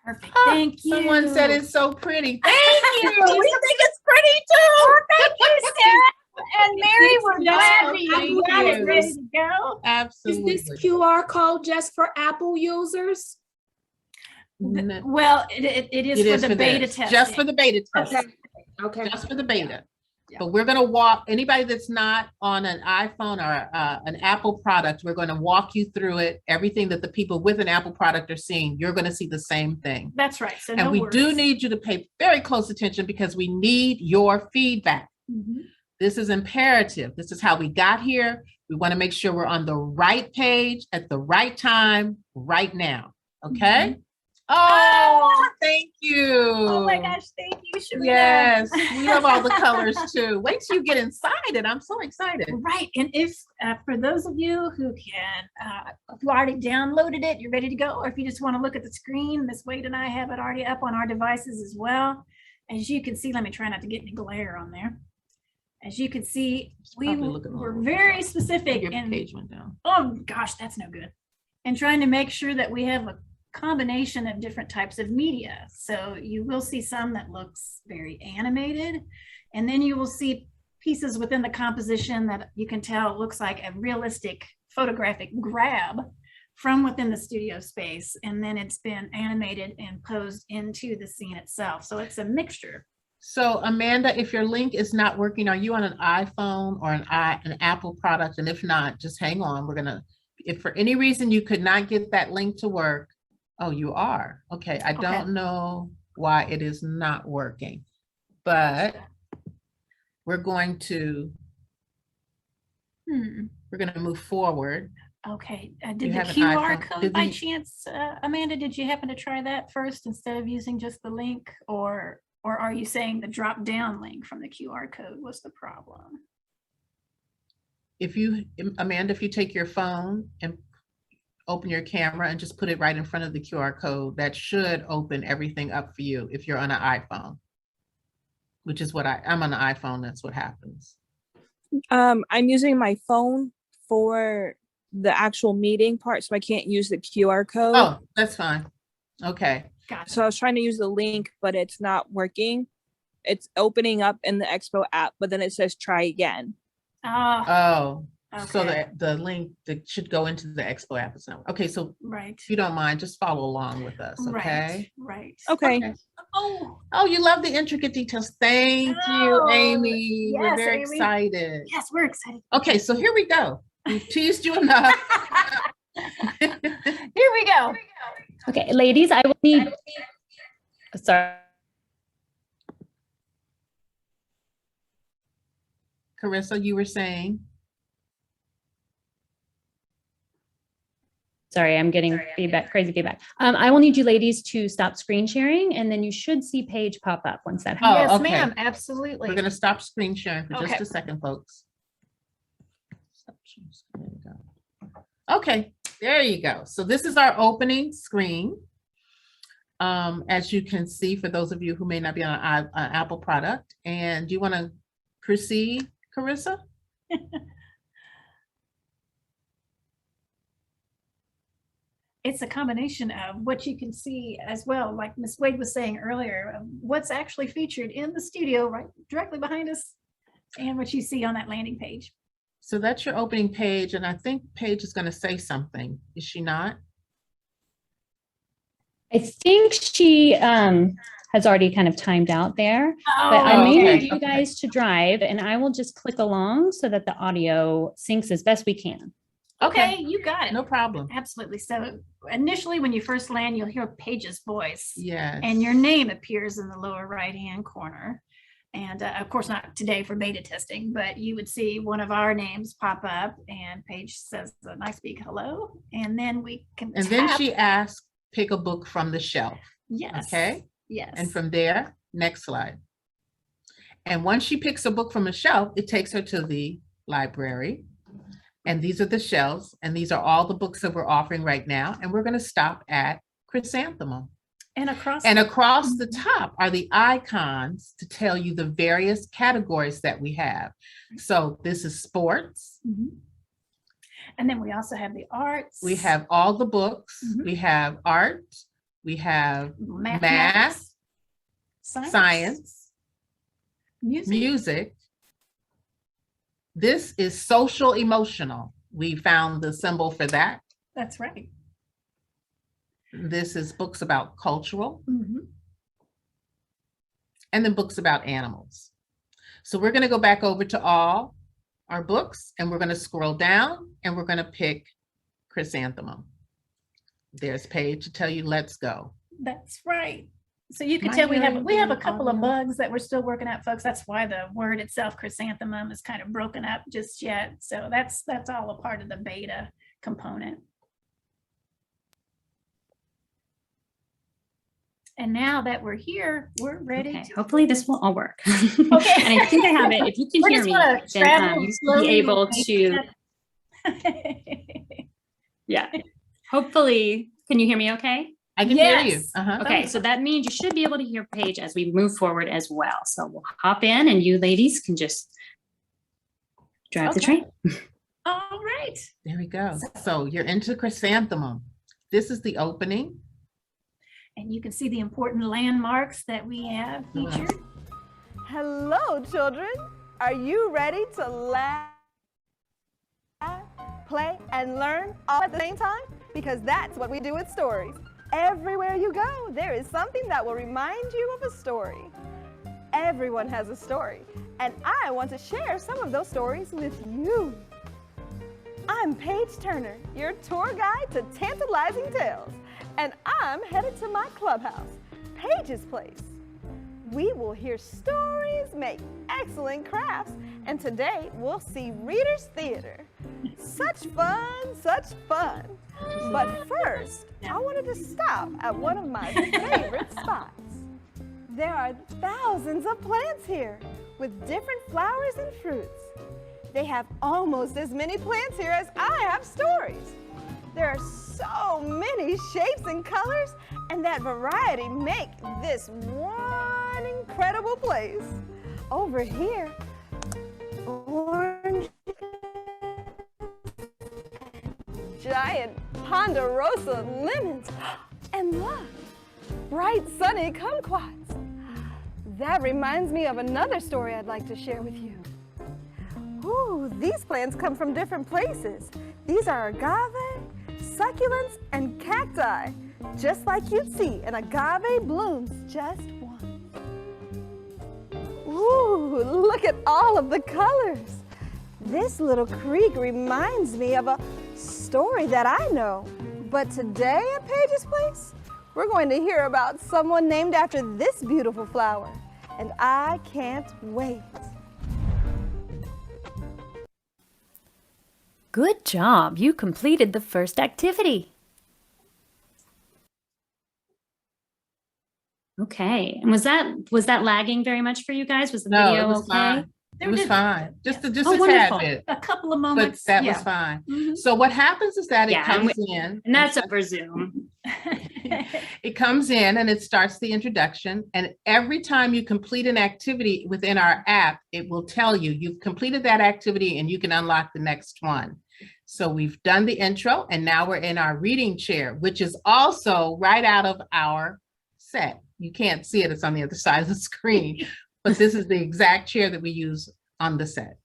Perfect. Thank you. Someone said it's so pretty. Thank you. We think it's pretty too. Thank you, Sarah. And Mary, we're glad we got it ready to go. Absolutely. Is this QR code just for Apple users? Well, it is for the beta test. Just for the beta test. Okay. Okay. Just for the beta. But we're going to walk anybody that's not on an iPhone or an Apple product. We're going to walk you through it. Everything that the people with an Apple product are seeing, you're going to see the same thing. That's right. So and we do need you to pay very close attention because we need your feedback. This is imperative. This is how we got here. We want to make sure we're on the right page at the right time right now. Okay. Oh, thank you. Oh my gosh, thank you, Sharina. Yes, we love all the colors too. Wait till you get inside it. I'm so excited. Right, and if for those of you who can, if you already downloaded it, you're ready to go, or if you just want to look at the screen, Miss Wade and I have it already up on our devices as well. As you can see, let me try not to get any glare on there. As you can see, we're very specific. Your page went down. Oh gosh, that's no good. And trying to make sure that we have a combination of different types of media. So you will see some that looks very animated, and then you will see pieces within the composition that you can tell looks like a realistic photographic grab from within the studio space, and then it's been animated and posed into the scene itself. So it's a mixture. So Amanda, if your link is not working, are you on an iPhone or an Apple product? And if not, just hang on. We're gonna, if for any reason you could not get that link to work, oh, you are. Okay, I don't know why it is not working, but we're going to move forward. Okay, did the QR code by chance, Amanda, did you happen to try that first instead of using just the link, or are you saying the drop down link from the QR code was the problem? If you, Amanda, if you take your phone and open your camera and just put it right in front of the QR code. That should open everything up for you if you're on an iPhone, which is what I'm on an iPhone. That's what happens. I'm using my phone for the actual meeting part, so I can't use the QR code. Oh, that's fine. Okay. So I was trying to use the link, but it's not working. It's opening up in the Expo app, but then it says try again. Oh, so okay. the link that should go into the Expo app is not. Okay, so Right. if you don't mind, just follow along with us, okay? Right. Okay. Oh, you love the intricate details. Thank you, Amy. We're Yes, very Amy. excited. Yes, we're excited. Okay, so here we go. We've teased you enough. Here we go. Okay, ladies, I will need, sorry. Carissa, you were saying? Sorry, I'm getting feedback, crazy feedback. I will need you ladies to stop screen sharing, and then you should see Paige pop up once that happens. Oh, Yes, okay. ma'am. Absolutely. We're gonna stop screen sharing for just Okay. a second, folks. Stop sharing. There you go. Okay, there you go. So this is our opening screen. As you can see, for those of you who may not be on an Apple product, and do you want to proceed, Carissa? It's a combination of what you can see as well, like Ms. Wade was saying earlier, of what's actually featured in the studio right directly behind us and what you see on that landing page. So that's your opening page, and I think Paige is going to say something. Is she not? I think she has already kind of timed out there, but I may okay, need you guys to drive, and I will just click along so that the audio syncs as best we can. Okay, you got it. No problem. Absolutely. So initially, when you first land, you'll hear Paige's voice. Yes. And your name appears in the lower right-hand corner. And of course, not today for beta testing, but you would see one of our names pop up and Paige says a nice big hello. And then we can And then she asks, pick a book from the shelf. Yes. Okay. Yes. And from there, next slide. And once she picks a book from a shelf, it takes her to the library. And these are the shelves, and these are all the books that we're offering right now. And we're going to stop at Chrysanthemum. And across the top are the icons to tell you the various categories that we have. So this is sports. And then we also have the arts. We have all the books. We have art. We have math, science, music. This is social emotional. We found the symbol for that. That's right. This is books about cultural. And then books about animals. So we're going to go back over to all our books, and we're going to scroll down, and we're going to pick Chrysanthemum. There's Paige to tell you, let's go. That's right. So you can Am I tell we have hearing a couple of audio? bugs that we're still working out, folks. That's why the word itself, chrysanthemum, is kind of broken up just yet. So that's all a part of the beta component. And now that we're here, we're ready. Okay, hopefully this will all work. Okay. And I think I have it. If you can We're hear just me, gonna then travel you should slowly be able with to, yeah. Hopefully, can you hear me okay? I can hear you. Okay, so that means you should be able to hear Paige as we move forward as well. So we'll hop in and you ladies can just drive the train. All right. There we go. So you're into Chrysanthemum. This is the opening. And you can see the important landmarks that we have featured. Hello, children. Are you ready to laugh, play, and learn all at the same time? Because that's what we do with stories. Everywhere you go, there is something that will remind you of a story. Everyone has a story, and I want to share some of those stories with you. I'm Paige Turner, your tour guide to tantalizing tales, and I'm headed to my clubhouse, Paige's Place. We will hear stories, make excellent crafts, and today we'll see Reader's Theater. Such fun, such fun. But first, I wanted to stop at one of my favorite spots. There are thousands of plants here with different flowers and fruits. They have almost as many plants here as I have stories. There are so many shapes and colors, and that variety make this one incredible place. Over here, orange, giant ponderosa lemons, and look, bright sunny kumquats. That reminds me of another story I'd like to share with you. Ooh, these plants come from different places. These are agave, succulents, and cacti, just like you'd see an agave blooms just once. Ooh, look at all of the colors. This little creek reminds me of a story that I know. But today at Paige's Place, we're going to hear about someone named after this beautiful flower. And I can't wait. Good job. You completed the first activity. Okay. And was that lagging very much for you guys? Was the No, video it was okay? fine. It was fine. Just a tad wonderful. bit. A couple of But moments. that yeah. was fine. Mhm. So what happens is that it Yeah, comes in. And that's over Zoom. It comes in and it starts the introduction. And every time you complete an activity within our app, it will tell you you've completed that activity and you can unlock the next one. So we've done the intro and now we're in our reading chair, which is also right out of our set. You can't see it, it's on the other side of the screen, but this is the exact chair that we use on the set.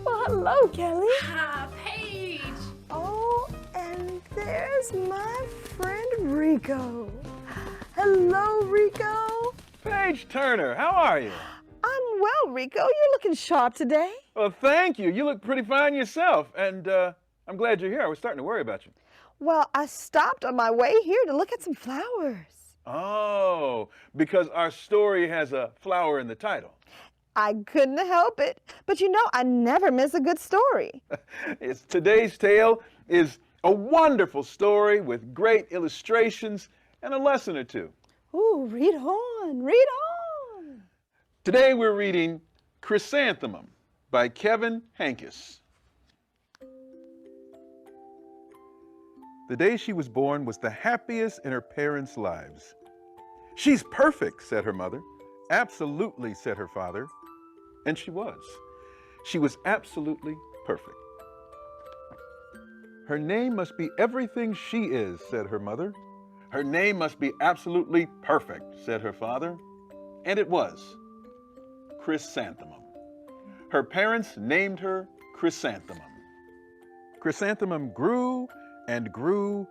Well, hello, Kelly. Ah, Paige. Oh, and there's my friend Rico. Hello, Rico. Paige Turner, how are you? I'm well, Rico. You're looking sharp today. Well, thank you. You look pretty fine yourself, and I'm glad you're here. I was starting to worry about you. Well, I stopped on my way here to look at some flowers. Oh, because our story has a flower in the title. I couldn't help it. But you know, I never miss a good story. Today's tale is a wonderful story with great illustrations and a lesson or two. Ooh, read on, read on. Today we're reading Chrysanthemum by Kevin Hankis. The day she was born was the happiest in her parents' lives. She's perfect, said her mother. Absolutely, said her father. And she was. She was absolutely perfect. Her name must be everything she is, said her mother. Her name must be absolutely perfect, said her father. And it was. Chrysanthemum. Her parents named her Chrysanthemum. Chrysanthemum grew and grew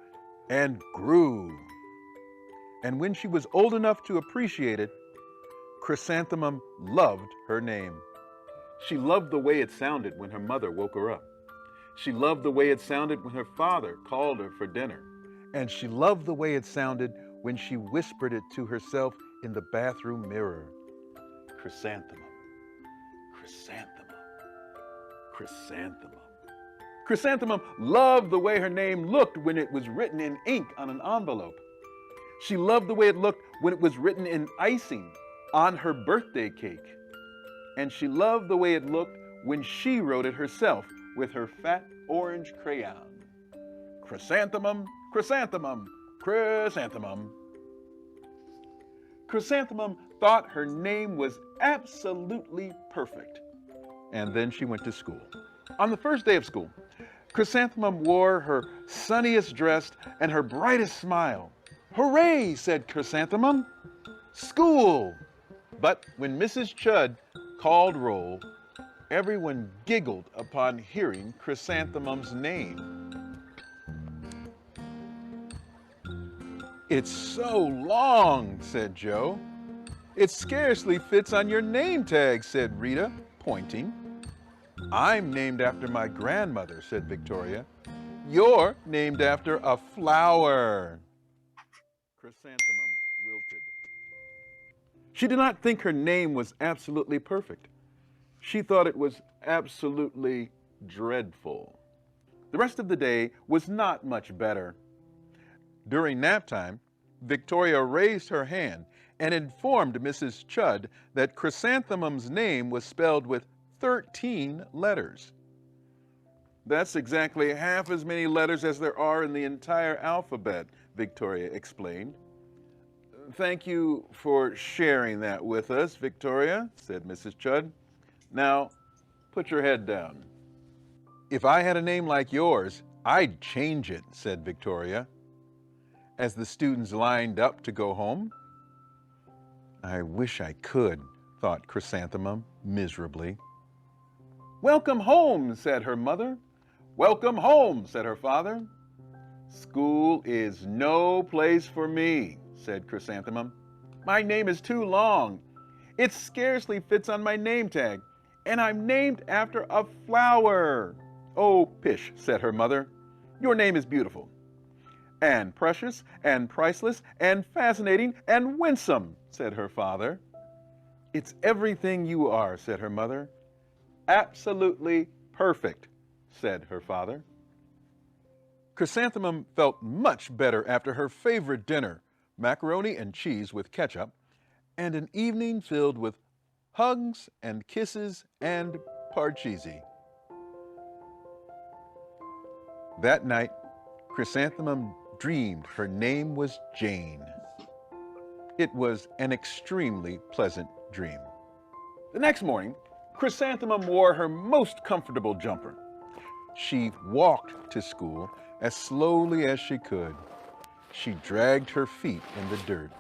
and grew. And when she was old enough to appreciate it, Chrysanthemum loved her name. She loved the way it sounded when her mother woke her up. She loved the way it sounded when her father called her for dinner. And she loved the way it sounded when she whispered it to herself in the bathroom mirror. Chrysanthemum, chrysanthemum, chrysanthemum. Chrysanthemum loved the way her name looked when it was written in ink on an envelope. She loved the way it looked when it was written in icing on her birthday cake. And she loved the way it looked when she wrote it herself with her fat orange crayon. Chrysanthemum, chrysanthemum, chrysanthemum. Chrysanthemum thought her name was absolutely perfect. And then she went to school. On the first day of school, Chrysanthemum wore her sunniest dress and her brightest smile. Hooray, said Chrysanthemum. School! But when Mrs. Chud called roll, everyone giggled upon hearing Chrysanthemum's name. It's so long, said Joe. It scarcely fits on your name tag, said Rita, pointing. I'm named after my grandmother, said Victoria. You're named after a flower. Chrysanthemum wilted. She did not think her name was absolutely perfect. She thought it was absolutely dreadful. The rest of the day was not much better. During nap time, Victoria raised her hand and informed Mrs. Chudd that Chrysanthemum's name was spelled with 13 letters. That's exactly half as many letters as there are in the entire alphabet, Victoria explained. Thank you for sharing that with us, Victoria, said Mrs. Chudd. Now, put your head down. If I had a name like yours, I'd change it, said Victoria, as the students lined up to go home. I wish I could, thought Chrysanthemum miserably. Welcome home, said her mother. Welcome home, said her father. School is no place for me, said Chrysanthemum. My name is too long. It scarcely fits on my name tag, and I'm named after a flower. Oh, pish, said her mother. Your name is beautiful, and precious, and priceless, and fascinating, and winsome, said her father. It's everything you are, said her mother. Absolutely perfect, said her father. Chrysanthemum felt much better after her favorite dinner, macaroni and cheese with ketchup, and an evening filled with hugs and kisses and parcheesi. That night, Chrysanthemum dreamed her name was Jane. It was an extremely pleasant dream. The next morning, Chrysanthemum wore her most comfortable jumper. She walked to school as slowly as she could. She dragged her feet in the dirt.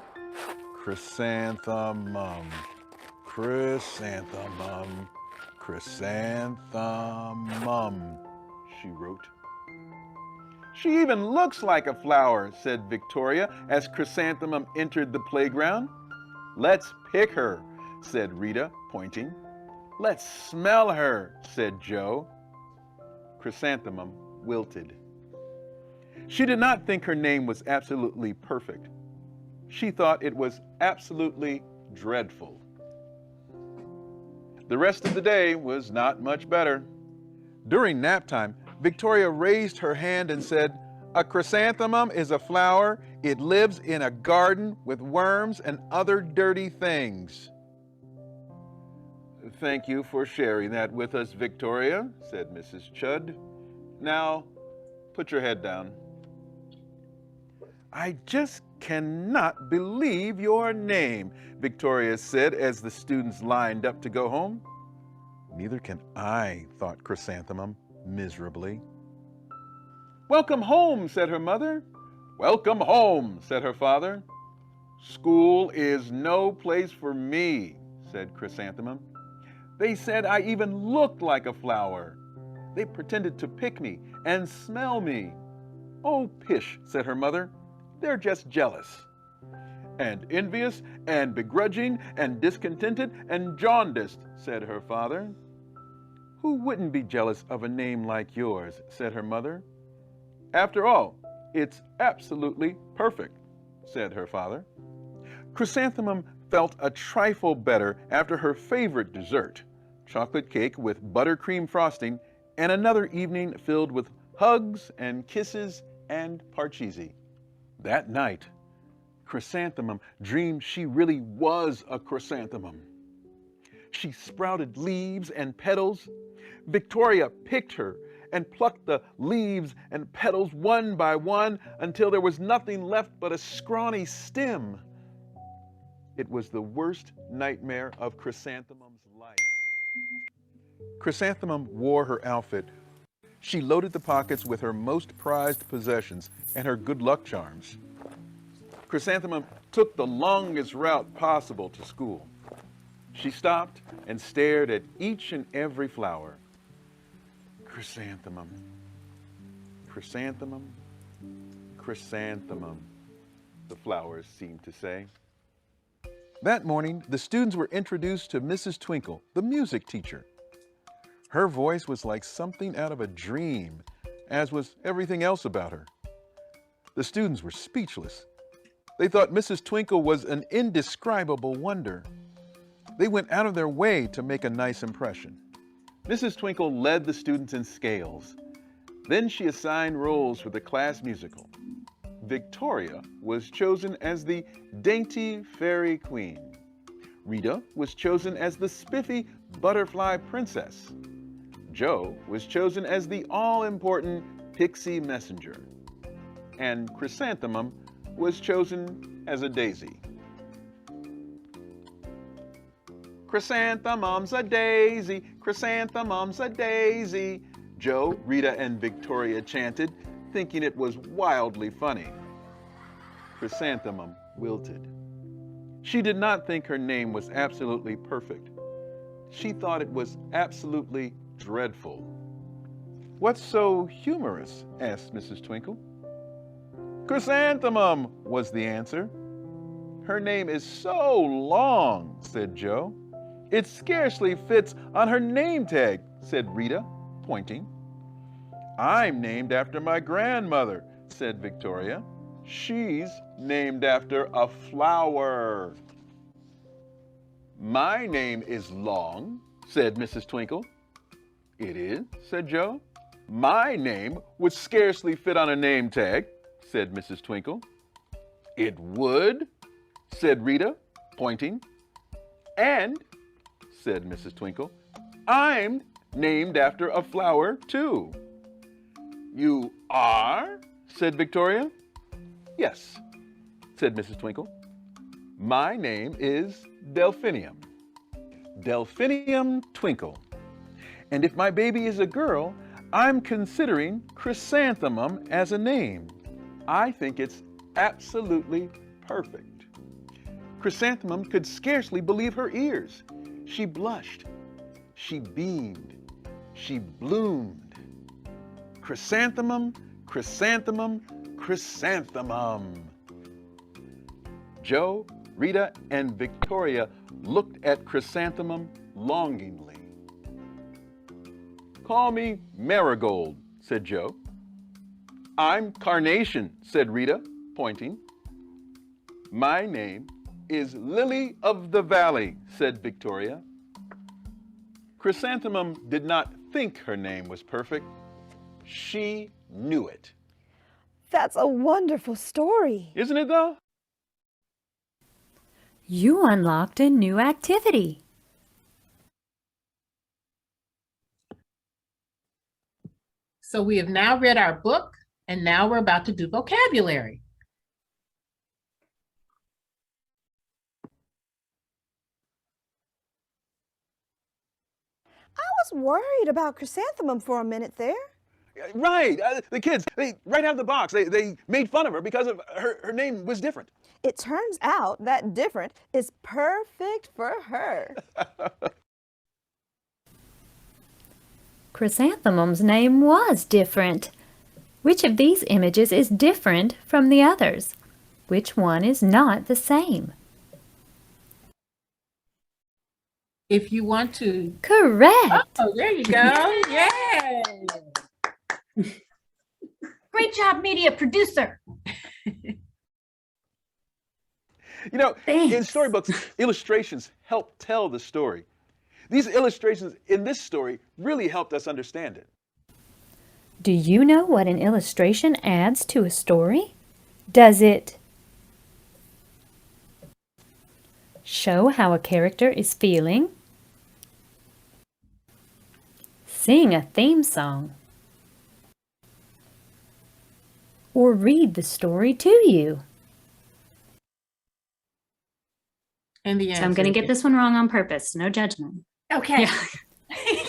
Chrysanthemum, chrysanthemum, chrysanthemum, she wrote. She even looks like a flower, said Victoria as Chrysanthemum entered the playground. Let's pick her, said Rita, pointing. Let's smell her, said Joe. Chrysanthemum wilted. She did not think her name was absolutely perfect. She thought it was absolutely dreadful. The rest of the day was not much better. During nap time, Victoria raised her hand and said, "A chrysanthemum is a flower. It lives in a garden with worms and other dirty things." Thank you for sharing that with us, Victoria, said Mrs. Chudd. Now, put your head down. I just cannot believe your name, Victoria said as the students lined up to go home. Neither can I, thought Chrysanthemum miserably. Welcome home, said her mother. Welcome home, said her father. School is no place for me, said Chrysanthemum. They said I even looked like a flower. They pretended to pick me and smell me. Oh, pish, said her mother. They're just jealous. And envious and begrudging and discontented and jaundiced, said her father. Who wouldn't be jealous of a name like yours, said her mother. After all, it's absolutely perfect, said her father. Chrysanthemum felt a trifle better after her favorite dessert, chocolate cake with buttercream frosting, and another evening filled with hugs and kisses and parcheesi. That night, Chrysanthemum dreamed she really was a chrysanthemum. She sprouted leaves and petals. Victoria picked her and plucked the leaves and petals one by one until there was nothing left but a scrawny stem. It was the worst nightmare of Chrysanthemum's life. Chrysanthemum wore her outfit. She loaded the pockets with her most prized possessions and her good luck charms. Chrysanthemum took the longest route possible to school. She stopped and stared at each and every flower. Chrysanthemum, chrysanthemum, chrysanthemum, the flowers seemed to say. That morning, the students were introduced to Mrs. Twinkle, the music teacher. Her voice was like something out of a dream, as was everything else about her. The students were speechless. They thought Mrs. Twinkle was an indescribable wonder. They went out of their way to make a nice impression. Mrs. Twinkle led the students in scales. Then she assigned roles for the class musical. Victoria was chosen as the dainty fairy queen. Rita was chosen as the spiffy butterfly princess. Joe was chosen as the all-important pixie messenger. And Chrysanthemum was chosen as a daisy. Chrysanthemum's a daisy, chrysanthemum's a daisy, Joe, Rita, and Victoria chanted, thinking it was wildly funny. Chrysanthemum wilted. She did not think her name was absolutely perfect. She thought it was absolutely dreadful. "What's so humorous?" asked Mrs. Twinkle. "Chrysanthemum," was the answer. "Her name is so long," said Joe. "It scarcely fits on her name tag," said Rita, pointing. "I'm named after my grandmother," said Victoria. "She's named after a flower." "My name is Long," said Mrs. Twinkle. "It is," said Joe. "My name would scarcely fit on a name tag," said Mrs. Twinkle. "It would," said Rita, pointing. "And," said Mrs. Twinkle, "I'm named after a flower, too." "You are?" said Victoria. "Yes," said Mrs. Twinkle. "My name is Delphinium. Delphinium Twinkle. And if my baby is a girl, I'm considering Chrysanthemum as a name. I think it's absolutely perfect." Chrysanthemum could scarcely believe her ears. She blushed. She beamed. She bloomed. Chrysanthemum, chrysanthemum, chrysanthemum. Joe, Rita, and Victoria looked at Chrysanthemum longingly. "Call me Marigold," said Joe. "I'm Carnation," said Rita, pointing. "My name is Lily of the Valley," said Victoria. Chrysanthemum did not think her name was perfect. She knew it. That's a wonderful story. Isn't it, though? You unlocked a new activity. So we have now read our book, and now we're about to do vocabulary. I was worried about Chrysanthemum for a minute there. Right. The kids, right out of the box, they made fun of her because of her name was different. It turns out that different is perfect for her. Chrysanthemum's name was different. Which of these images is different from the others? Which one is not the same? If you want to... Correct. Oh, there you go. Yay. Great job, media producer. You know, Thanks. in storybooks, illustrations help tell the story. These illustrations in this story really helped us understand it. Do you know what an illustration adds to a story? Does it show how a character is feeling? Sing a theme song? Or read the story to you? And the So I'm going to get this one wrong on purpose. No judgment. Okay.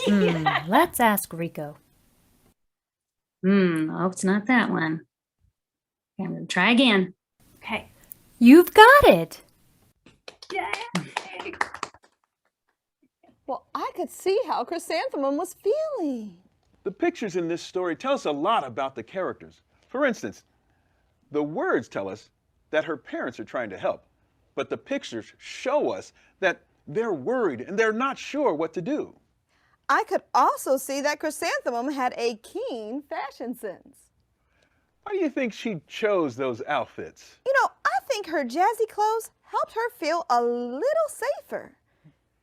Yeah. Let's ask Rico. Oh, it's not that one. Okay, I'm going to try again. Okay. You've got it. Yay. Well, I could see how Chrysanthemum was feeling. The pictures in this story tell us a lot about the characters. For instance, the words tell us that her parents are trying to help, but the pictures show us that they're worried and they're not sure what to do. I could also see that Chrysanthemum had a keen fashion sense. Why do you think she chose those outfits? You know, I think her jazzy clothes helped her feel a little safer.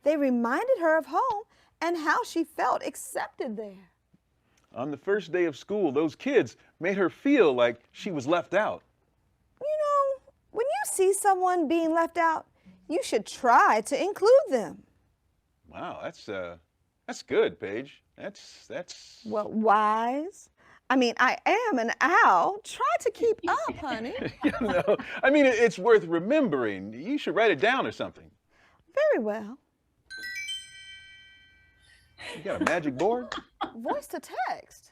They reminded her of home and how she felt accepted there. On the first day of school, those kids made her feel like she was left out. When you see someone being left out, you should try to include them. Wow, that's good, Paige. That's Well, wise. I mean, I am an owl. Try to keep up, honey. No, I mean it's worth remembering. You should write it down or something. Very well. You got a magic board? Voice to text.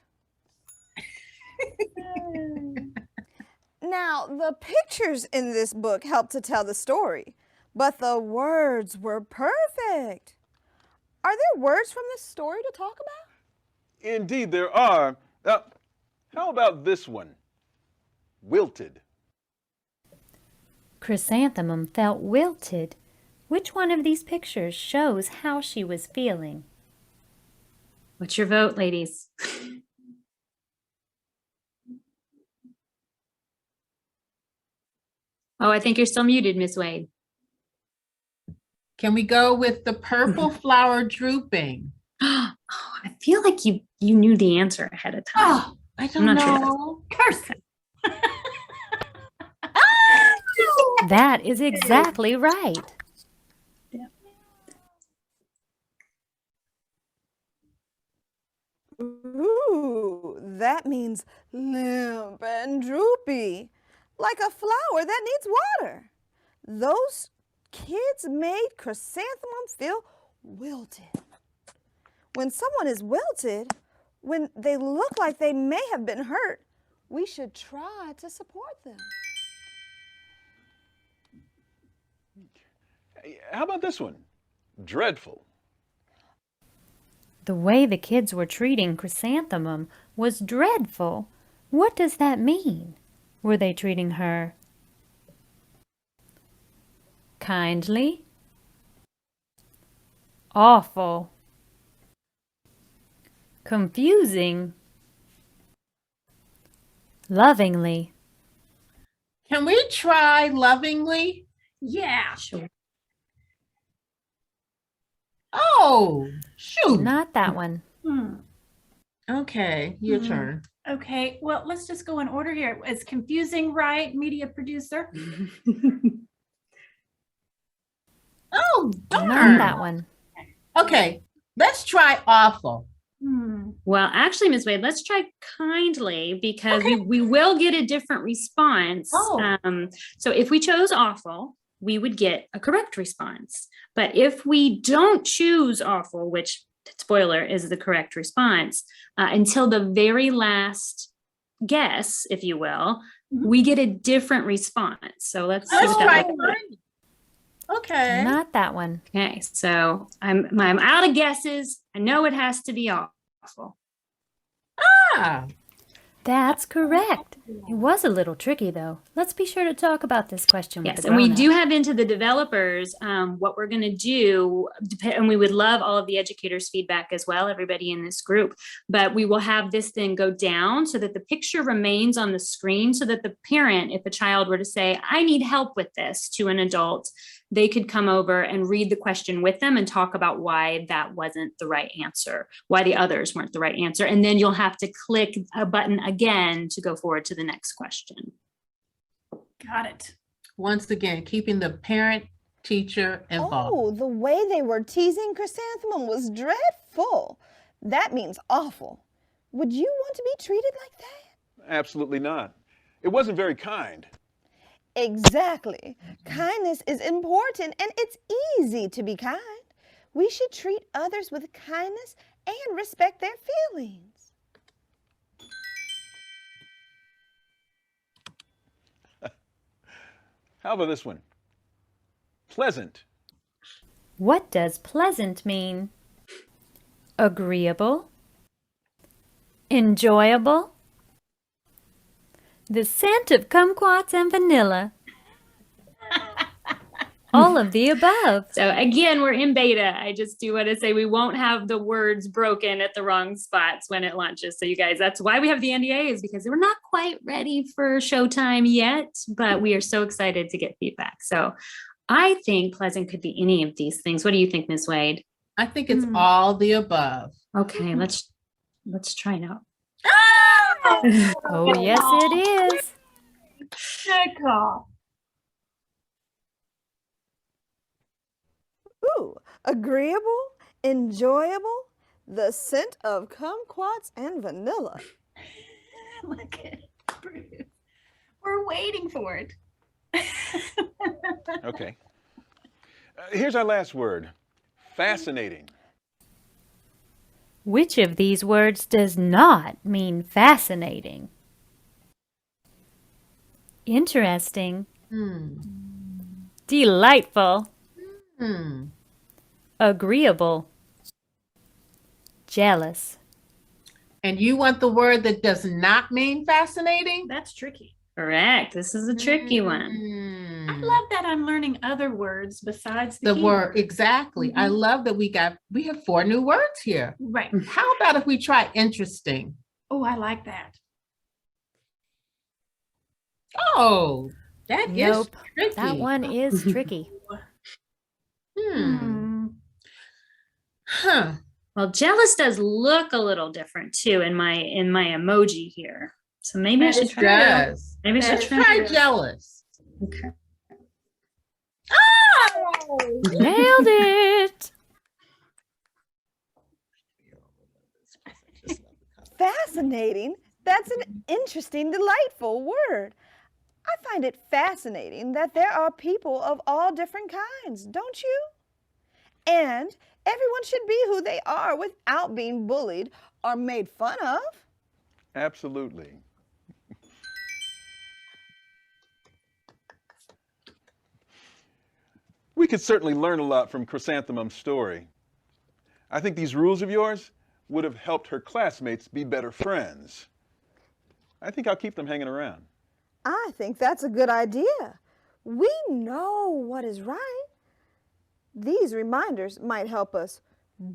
Now, the pictures in this book help to tell the story, but the words were perfect. Are there words from this story to talk about? Indeed, there are. How about this one? Wilted. Chrysanthemum felt wilted. Which one of these pictures shows how she was feeling? What's your vote, ladies? Oh, I think you're still muted, Miss Wade. Can we go with the purple flower drooping? Oh, I feel like you knew the answer ahead of time. Oh, I don't know. Curse. That is exactly right. Ooh, that means limp and droopy, like a flower that needs water. Those kids made Chrysanthemum feel wilted. When someone is wilted, when they look like they may have been hurt, we should try to support them. How about this one? Dreadful. The way the kids were treating Chrysanthemum was dreadful. What does that mean? Were they treating her kindly? Awful? Confusing? Lovingly? Can we try lovingly? Yeah. Sure. Oh, shoot. Not that one. Okay, your turn. Okay, well, let's just go in order here. It's confusing, right, media producer? Oh, darn. Not that one. Okay, let's try awful. Well, actually, Ms. Wade, let's try kindly because we will get a different response. Oh. So if we chose awful, we would get a correct response. But if we don't choose awful, which, spoiler, is the correct response, until the very last guess, if you will, we get a different response. So let's see what that looks like. Okay. Not that one. Okay, so I'm out of guesses. I know it has to be awful. Ah, That's correct. It was a little tricky, though. Let's be sure to talk about this question with Yes, the and we grown-ups. do have into the developers what we're going to do, and we would love all of the educators' feedback as well, everybody in this group. But we will have this then go down so that the picture remains on the screen so that the parent, if a child were to say, I need help with this to an adult, they could come over and read the question with them and talk about why that wasn't the right answer, why the others weren't the right answer. And then you'll have to click a button again to go forward to the next question. Got it. once again, keeping the parent teacher involved. Oh, the way they were teasing Chrysanthemum was dreadful. That means awful. Would you want to be treated like that? Absolutely not. It wasn't very kind. Exactly. Kindness is important and it's easy to be kind. We should treat others with kindness and respect their feelings. How about this one? Pleasant. What does pleasant mean? Agreeable? Enjoyable? The scent of kumquats and vanilla. All of the above. So again, we're in beta. I just do want to say we won't have the words broken at the wrong spots when it launches. So you guys, that's why we have the NDA, is because we're not quite ready for showtime yet, but we are so excited to get feedback. So I think pleasant could be any of these things. What do you think, Ms. Wade? I think it's all the above. Okay, let's try now. Oh, yes, it is. Check off. Ooh, agreeable, enjoyable, the scent of kumquats and vanilla. Look at Bruce. We're waiting for it. Okay. Here's our last word. Fascinating. Which of these words does not mean fascinating? Interesting. Delightful. Agreeable. Jealous. And you want the word that does not mean fascinating? That's tricky. Correct. This is a tricky one. I love that I'm learning other words besides The keyword. word, exactly. I love that we have 4 new words here. Right. How about if we try interesting? Oh, I like that. Oh, that is Nope. tricky. That one is tricky. Huh. Well, jealous does look a little different too in my emoji here. So maybe I should try. Does. Maybe I should Let's try jealous. Okay. Oh! Nailed it. Fascinating? That's an interesting, delightful word. I find it fascinating that there are people of all different kinds, don't you? And everyone should be who they are without being bullied or made fun of. Absolutely. We could certainly learn a lot from Chrysanthemum's story. I think these rules of yours would have helped her classmates be better friends. I think I'll keep them hanging around. I think that's a good idea. We know what is right. These reminders might help us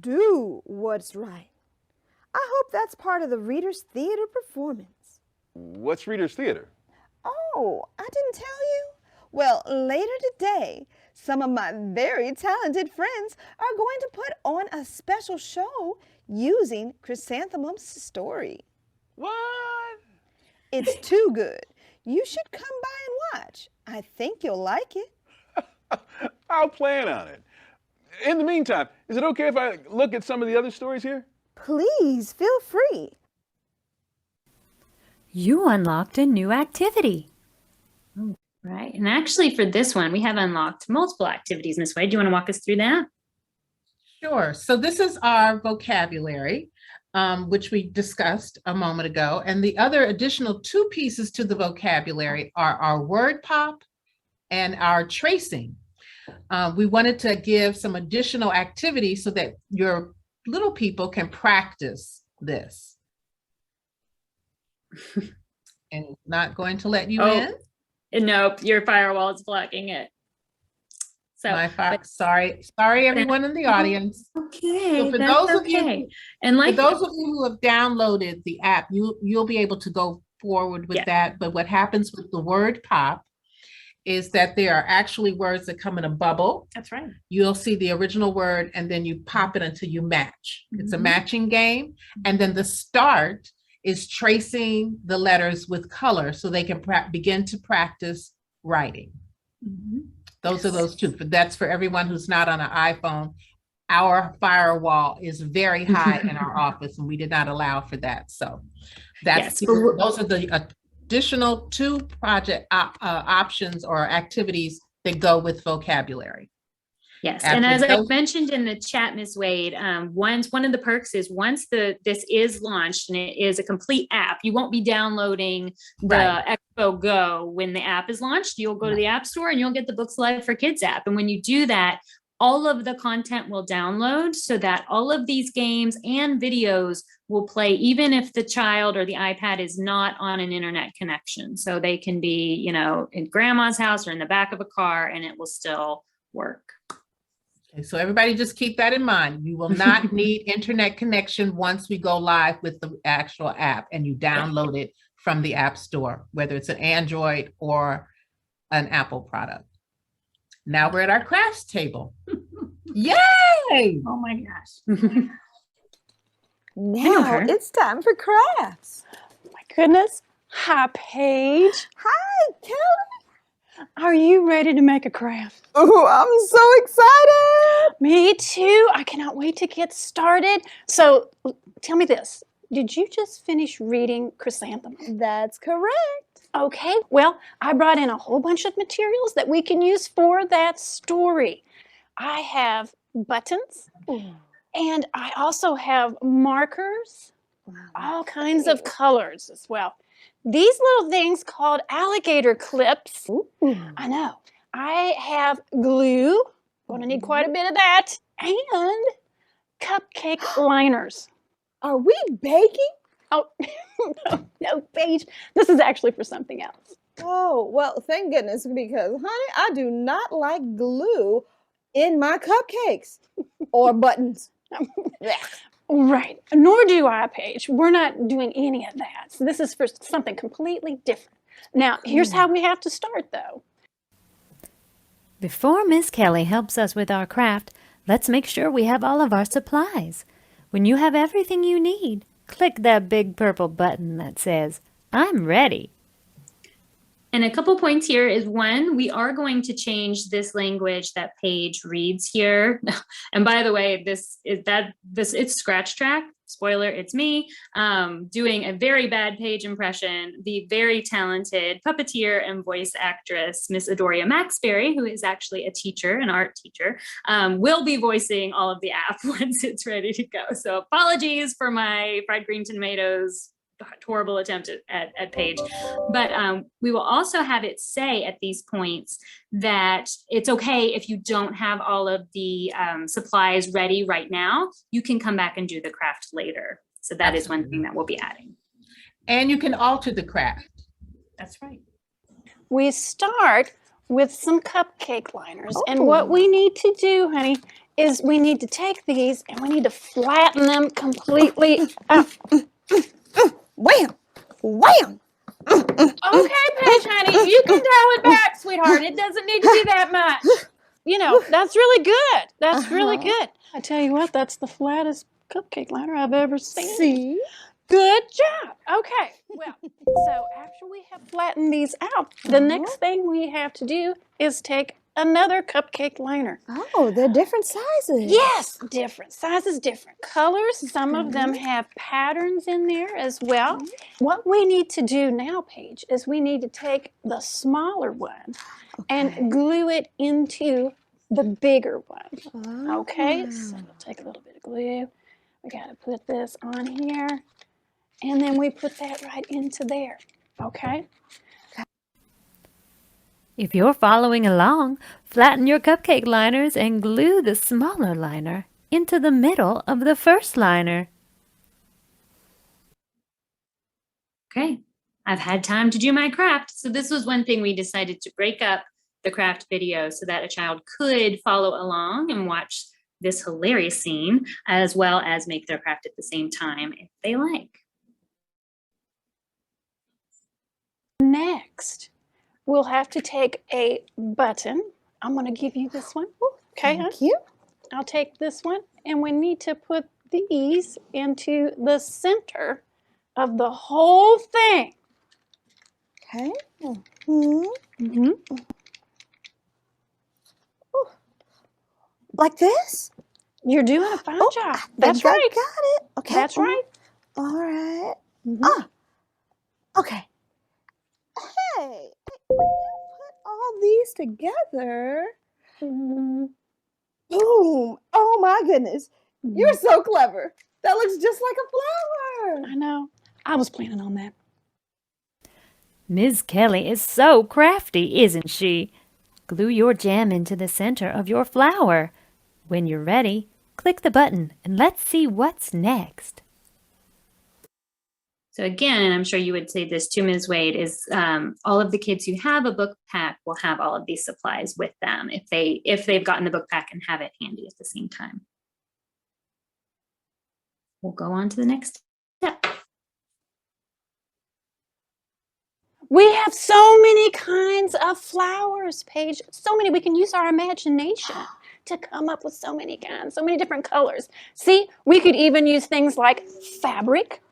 do what's right. I hope that's part of the Reader's Theater performance. What's Reader's Theater? Oh, I didn't tell you? Well, later today, some of my very talented friends are going to put on a special show using Chrysanthemum's story. What? It's too good. You should come by and watch. I think you'll like it. I'll plan on it. In the meantime, is it okay if I look at some of the other stories here? Please, feel free. You unlocked a new activity. Right. And actually for this one, we have unlocked multiple activities, Miss Wade. Do you want to walk us through that? Sure. So this is our vocabulary, which we discussed a moment ago. And the other additional 2 pieces to the vocabulary are our word pop and our tracing. We wanted to give some additional activities so that your little people can practice this. And not going to let you in? Nope, your firewall is blocking it. So sorry everyone in the audience. Okay, So for that's those of okay. you, and like for those of you who have downloaded the app, you'll be able to go forward with that. But what happens with the word pop is that there are actually words that come in a bubble. That's right. You'll see the original word and then you pop it until you match. It's a matching game. And then the start is tracing the letters with color so they can begin to practice writing. Those are those 2. But that's for everyone who's not on an iPhone. Our firewall is very high in our office and we did not allow for that. So that's those are the additional 2 project options or activities that go with vocabulary. Yes, and as I mentioned in the chat, Ms. Wade, one of the perks is once this is launched and it is a complete app, you won't be downloading the Expo Go when the app is launched. You'll go to the App Store and you'll get the Books Live for Kids app. And when you do that, all of the content will download so that all of these games and videos will play even if the child or the iPad is not on an internet connection. So they can be, in grandma's house or in the back of a car and it will still work. Okay, so everybody just keep that in mind. You will not need internet connection once we go live with the actual app and you download it from the App Store, whether it's an Android or an Apple product. Now we're at our crafts table. Yay! Oh my gosh. Now it's time for crafts. My goodness. Hi, Paige. Hi, Kelly. Are you ready to make a craft? Oh, I'm so excited. Me too. I cannot wait to get started. So tell me this. Did you just finish reading Chrysanthemum? That's correct. Okay, well, I brought in a whole bunch of materials that we can use for that story. I have buttons, and I also have markers, all kinds of colors as well. These little things called alligator clips. I know. I have glue. Going to need quite a bit of that. And cupcake liners. Are we baking? Oh, no, Paige. This is actually for something else. Oh, well, thank goodness, because, honey, I do not like glue in my cupcakes or buttons. Right. Nor do I, Paige. We're not doing any of that. So this is for something completely different. Now, here's how we have to start, though. Before Miss Kelly helps us with our craft, let's make sure we have all of our supplies. When you have everything you need, click that big purple button that says, I'm ready. And a couple points here is one, we are going to change this language that Paige reads here. And by the way, it's Scratch Track. Spoiler, it's me doing a very bad Paige impression. The very talented puppeteer and voice actress, Miss Adoria Maxberry, who is actually a teacher, an art teacher, will be voicing all of the app once it's ready to go. So apologies for my fried green tomatoes horrible attempt at Paige, but we will also have it say at these points that it's okay if you don't have all of the supplies ready right now. You can come back and do the craft later. So that is one thing that we'll be adding. And you can alter the craft. That's right. We start with some cupcake liners. And what we need to do, honey, is we need to take these and we need to flatten them completely out. Wham! Wham! Okay, Paige, honey, you can dial it back, sweetheart. It doesn't need to be that much. You know, that's really good. That's really good. I tell you what, that's the flattest cupcake liner I've ever seen. See? Good job. Okay, well, so after we have flattened these out, the next thing we have to do is take another cupcake liner. Oh, they're different sizes. Yes, different sizes, different colors. Some of them have patterns in there as well. What we need to do now, Paige, is we need to take the smaller one and glue it into the bigger one. Okay, so we'll take a little bit of glue. We got to put this on here, and then we put that right into there. Okay. If you're following along, flatten your cupcake liners and glue the smaller liner into the middle of the first liner. Okay, I've had time to do my craft. So this was one thing we decided to break up the craft video so that a child could follow along and watch this hilarious scene, as well as make their craft at the same time if they like. Next, we'll have to take a button. I'm going to give you this one. Okay, Thank you. I'll take this one, and we need to put these into the center of the whole thing. Okay. Like this? You're doing a fine job. That's right. I got it. Okay. That's right. All right. Okay. Hey, when you put all these together, boom. Oh my goodness. You're so clever. That looks just like a flower. I know. I was planning on that. Ms. Kelly is so crafty, isn't she? Glue your gem into the center of your flower. When you're ready, click the button and let's see what's next. So again, and I'm sure you would say this too, Ms. Wade, is all of the kids who have a book pack will have all of these supplies with them if they've gotten the book pack and have it handy at the same time. We'll go on to the next step. We have so many kinds of flowers, Paige. So many. We can use our imagination to come up with so many kinds, so many different colors. See, we could even use things like fabric,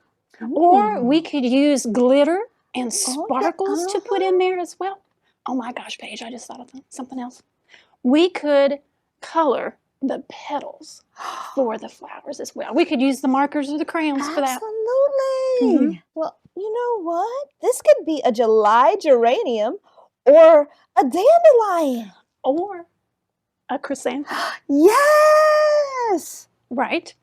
or we could use glitter and sparkles to put in there as well. Oh my gosh, Paige, I just thought of something else. We could color the petals for the flowers as well. We could use the markers or the crayons for that. Absolutely. Well, you know what? This could be a July geranium or a dandelion. Or a chrysanthemum. Yes! Right.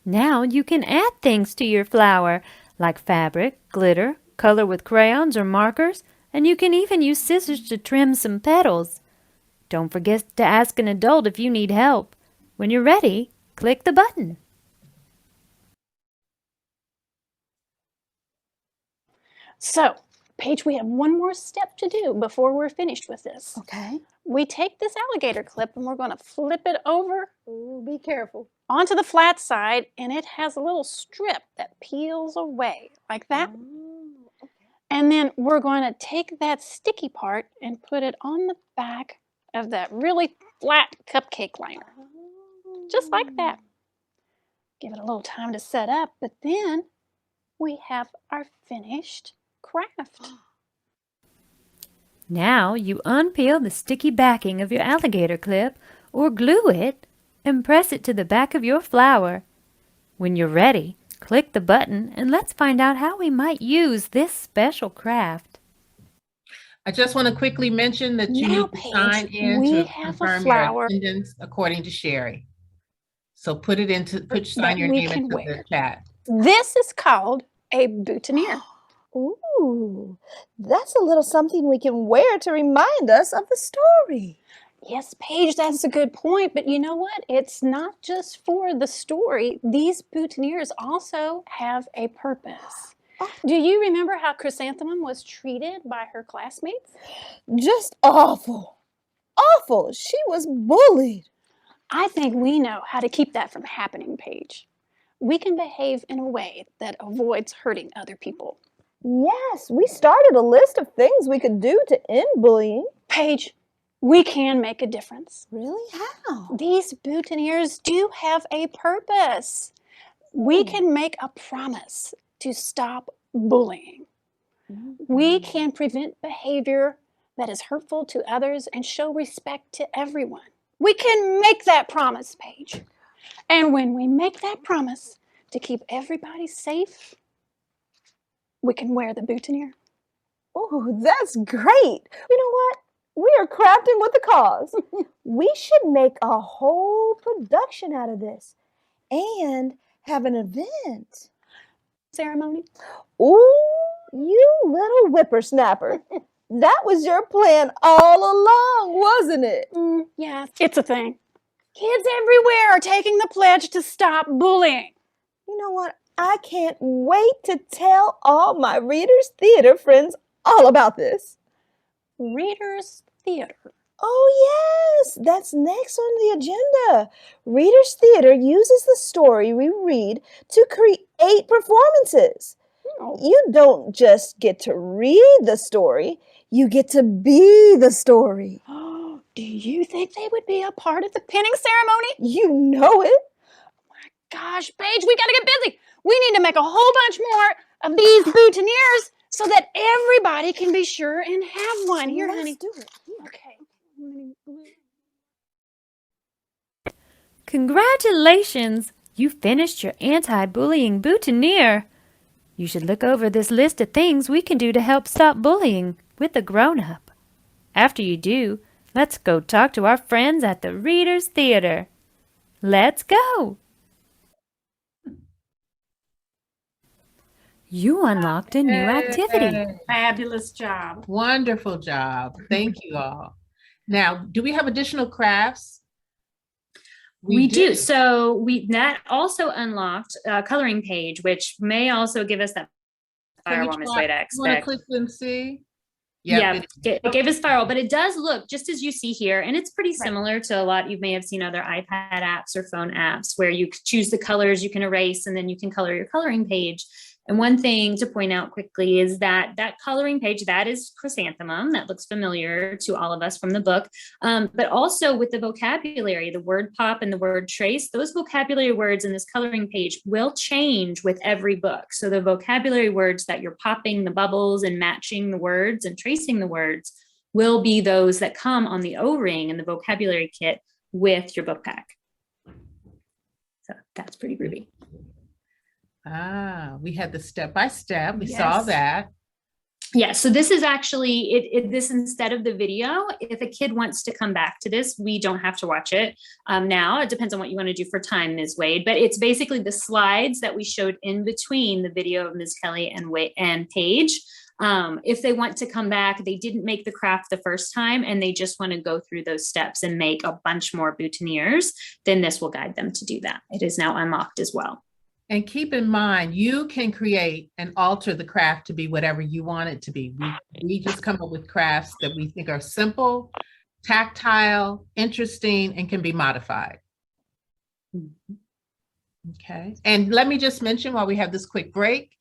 Now you can add things to your flower, like fabric, glitter, color with crayons or markers, and you can even use scissors to trim some petals. Don't forget to ask an adult if you need help. When you're ready, click the button. So, Paige, we have one more step to do before we're finished with this. Okay. We take this alligator clip and we're going to flip it over. Ooh, be careful. Onto the flat side, and it has a little strip that peels away like that. Okay. And then we're going to take that sticky part and put it on the back of that really flat cupcake liner. Just like that. Give it a little time to set up, but then we have our finished craft. Now you unpeel the sticky backing of your alligator clip or glue it and press it to the back of your flower. When you're ready, click the button and let's find out how we might use this special craft. I just want to quickly mention that you Now, need to sign Paige, in we to have a confirm flower your attendance according to Sherry. So sign that your we name can into wear. the chat. This is called a boutonniere. Ooh, that's a little something we can wear to remind us of the story. Yes, Paige, that's a good point. But you know what? It's not just for the story. These boutonnieres also have a purpose. Do you remember how Chrysanthemum was treated by her classmates? Just awful. Awful. She was bullied. I think we know how to keep that from happening, Paige. We can behave in a way that avoids hurting other people. Yes, we started a list of things we could do to end bullying. Paige, we can make a difference. Really? How? These boutonnieres do have a purpose. We can make a promise to stop bullying. We can prevent behavior that is hurtful to others and show respect to everyone. We can make that promise, Paige. And when we make that promise to keep everybody safe, we can wear the boutonniere. Oh, that's great. You know what? We are crafting with a cause. We should make a whole production out of this and have an event. Ceremony? Ooh, you little whippersnapper. That was your plan all along, wasn't it? Yeah, it's a thing. Kids everywhere are taking the pledge to stop bullying. You know what? I can't wait to tell all my Readers Theater friends all about this. Readers Theater? Oh, yes, that's next on the agenda. Readers Theater uses the story we read to create performances. You don't just get to read the story, you get to be the story. Do you think they would be a part of the pinning ceremony? You know it. Gosh, Paige, we gotta get busy. We need to make a whole bunch more of these boutonnieres so that everybody can be sure and have one. Here, Let's honey. do it. Okay. Congratulations! You finished your anti-bullying boutonniere. You should look over this list of things we can do to help stop bullying with a grown-up. After you do, let's go talk to our friends at the Readers Theater. Let's go! You unlocked a new activity. Fabulous job. Wonderful job. Thank you all. Now, do we have additional crafts? We do. So that also unlocked a coloring page, which may also give us that firewall, Miss Wade, I expect. Want to click and see? Yep, it gave us firewall, but it does look just as you see here, and it's pretty similar to a lot. You may have seen other iPad apps or phone apps where you choose the colors you can erase, and then you can color your coloring page. And one thing to point out quickly is that that coloring page, that is chrysanthemum. That looks familiar to all of us from the book. But also with the vocabulary, the word pop and the word trace, those vocabulary words in this coloring page will change with every book. So the vocabulary words that you're popping the bubbles and matching the words and tracing the words will be those that come on the O-ring and the vocabulary kit with your book pack. So that's pretty groovy. Ah, we had the step-by-step. We saw that. Yeah, so this is actually, this instead of the video, if a kid wants to come back to this, we don't have to watch it now. It depends on what you want to do for time, Ms. Wade, but it's basically the slides that we showed in between the video of Ms. Kelly and Paige. If they want to come back, they didn't make the craft the first time and they just want to go through those steps and make a bunch more boutonnieres, then this will guide them to do that. It is now unlocked as well. And keep in mind, you can create and alter the craft to be whatever you want it to be. We just come up with crafts that we think are simple, tactile, interesting, and can be modified. Okay. And let me just mention while we have this quick break,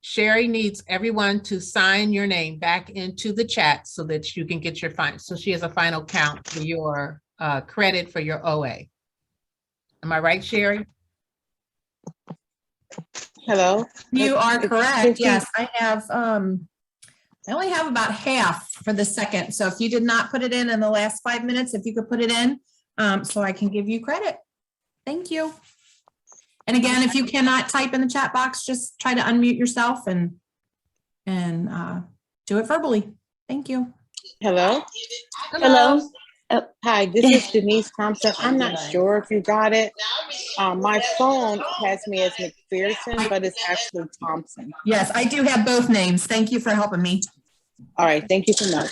Sherry needs everyone to sign your name back into the chat so that you can get your final. So she has a final count for your credit for your OA. Am I right, Sherry? Hello. You are correct. Yes, I only have about half for the second. So if you did not put it in the last 5 minutes, if you could put it in, so I can give you credit. Thank you. And again, if you cannot type in the chat box, just try to unmute yourself and do it verbally. Thank you. Hello. Hello. Hi, this is Denise Thompson. I'm not sure if you got it. My phone has me as McPherson, but it's actually Thompson. Yes, I do have both names. Thank you for helping me. All right, thank you so much.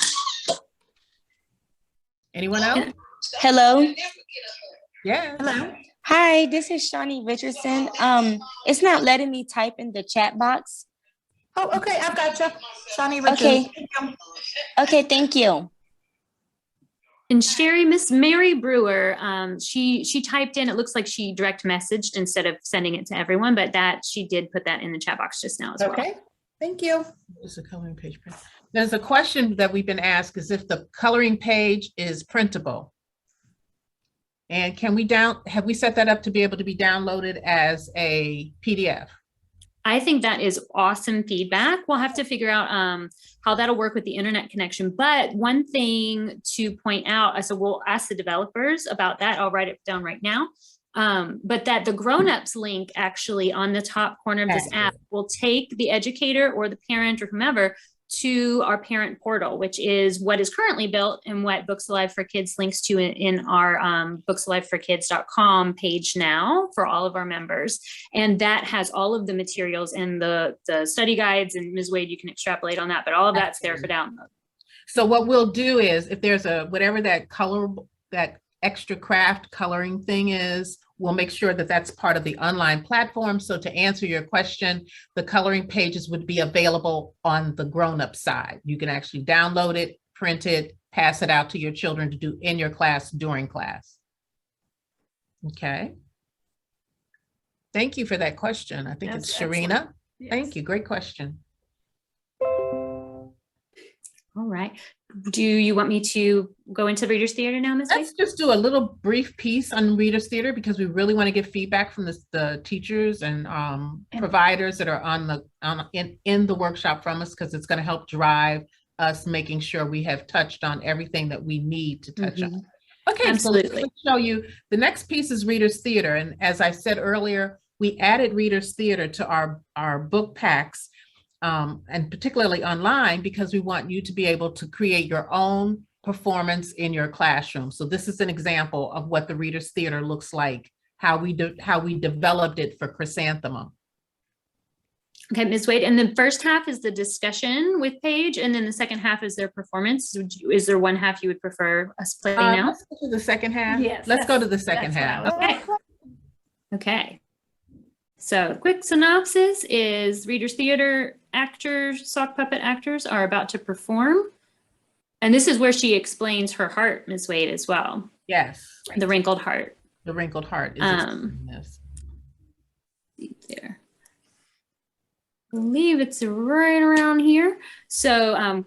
Anyone else? Hello. Yeah. Hello. Hi, this is Shawnee Richardson. It's not letting me type in the chat box. Oh, okay, I've got you. Shawnee Richardson. Okay. Okay, thank you. And Sherry, Miss Mary Brewer, she typed in, it looks like she direct messaged instead of sending it to everyone, but that she did put that in the chat box just now as well. Okay, thank you. There's a coloring page. There's a question that we've been asked is if the coloring page is printable. And can we have we set that up to be able to be downloaded as a PDF? I think that is awesome feedback. We'll have to figure out how that'll work with the internet connection. But one thing to point out, so we'll ask the developers about that. I'll write it down right now. But that the grown-ups link actually on the top corner of this app will take the educator or the parent or whomever to our parent portal, which is what is currently built and what Books Alive for Kids links to in our booksaliveforkids.com page now for all of our members. And that has all of the materials and the study guides, and Ms. Wade, you can extrapolate on that, but all of that's there for download. So what we'll do is if there's whatever that extra craft coloring thing is, we'll make sure that that's part of the online platform. So to answer your question, the coloring pages would be available on the grown-up side. You can actually download it, print it, pass it out to your children to do in your class during class. Okay. Thank you for that question. I think That's it's Sharina. Yes. Thank you. Great question. All right. Do you want me to go into Reader's Theater now, Ms. Wade? Let's just do a little brief piece on Reader's Theater because we really want to get feedback from the teachers and providers that are in the workshop from us, because it's going to help drive us making sure we have touched on everything that we need to touch on. Okay, absolutely. So let's show you. The next piece is Reader's Theater. And as I said earlier, we added Reader's Theater to our book packs. And particularly online, because we want you to be able to create your own performance in your classroom. So this is an example of what the Reader's Theater looks like, how we developed it for Chrysanthemum. Okay, Ms. Wade, and the first half is the discussion with Paige, and then the second half is their performance. Is there one half you would prefer us play now? Let's go to the second half. Yes, Let's go to the second half. Okay. Okay. So quick synopsis is Reader's Theater actors, sock puppet actors are about to perform. And this is where she explains her heart, Ms. Wade, as well. Yes. The wrinkled heart. The wrinkled heart is this. There. believe it's right around here. So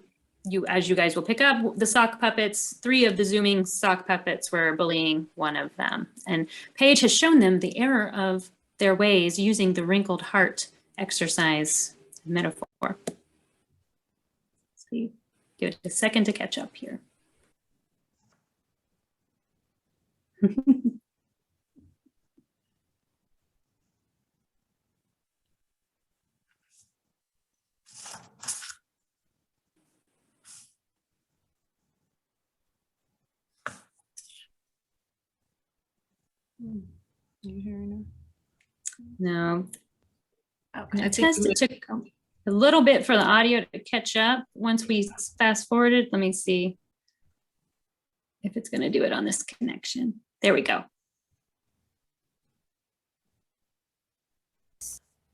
as you guys will pick up, the sock puppets, 3 of the Zooming sock puppets were bullying one of them. And Paige has shown them the error of their ways using the wrinkled heart exercise metaphor. So you give it a second to catch up here. You hearing her? No. Okay. It took a little bit for the audio to catch up. Once we fast forwarded, let me see if it's going to do it on this connection. There we go.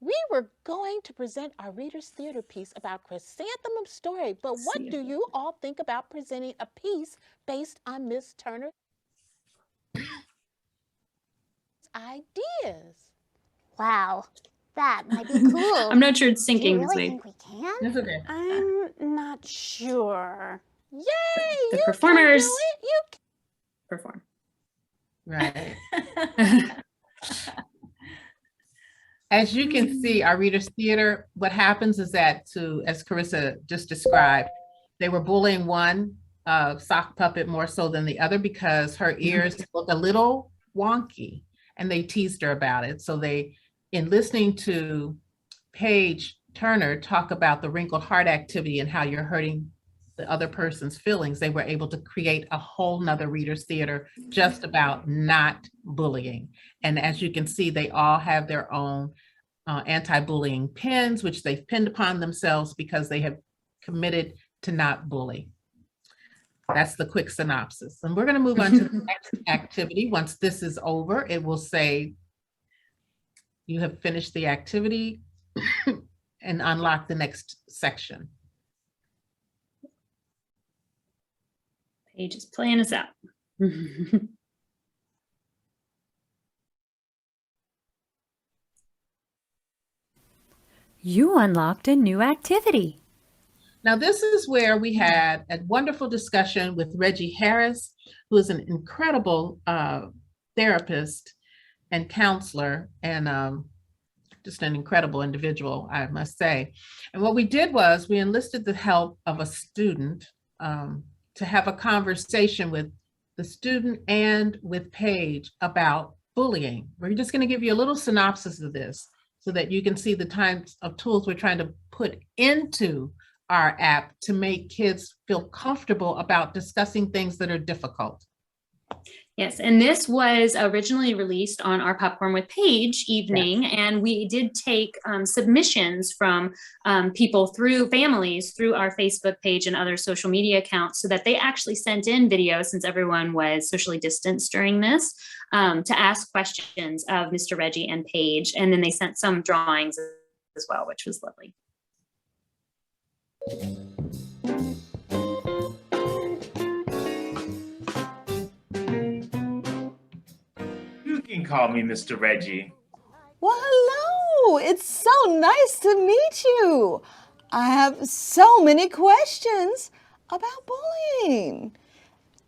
We were going to present our Reader's Theater piece about Chrysanthemum's story, but what do you all think about presenting a piece based on Miss Turner's ideas? Wow, that might be cool. I'm not sure it's Do you syncing this really way. think we can? That's okay. I'm not sure. Yay! The you performers can do it. You can. perform. Right. As you can see, our Reader's Theater, what happens is that, as Carissa just described, they were bullying one sock puppet more so than the other because her ears look a little wonky, and they teased her about it. So in listening to Paige Turner talk about the wrinkled heart activity and how you're hurting the other person's feelings, they were able to create a whole nother Reader's Theater just about not bullying. And as you can see, they all have their own anti-bullying pins, which they've pinned upon themselves because they have committed to not bully. That's the quick synopsis. And we're going to move on to the next activity. Once this is over, it will say you have finished the activity and unlock the next section. Paige is playing us out. You unlocked a new activity. Now, this is where we had a wonderful discussion with Reggie Harris, who is an incredible therapist and counselor, and just an incredible individual, I must say. And what we did was we enlisted the help of a student to have a conversation with the student and with Paige about bullying. We're just going to give you a little synopsis of this so that you can see the types of tools we're trying to put into our app to make kids feel comfortable about discussing things that are difficult. Yes, and this was originally released on our Popcorn with Paige evening, and we did take submissions from people through families through our Facebook page and other social media accounts so that they actually sent in videos, since everyone was socially distanced during this, to ask questions of Mr. Reggie and Paige, and then they sent some drawings as well, which was lovely. You can call me Mr. Reggie. Well, hello. It's so nice to meet you. I have so many questions about bullying.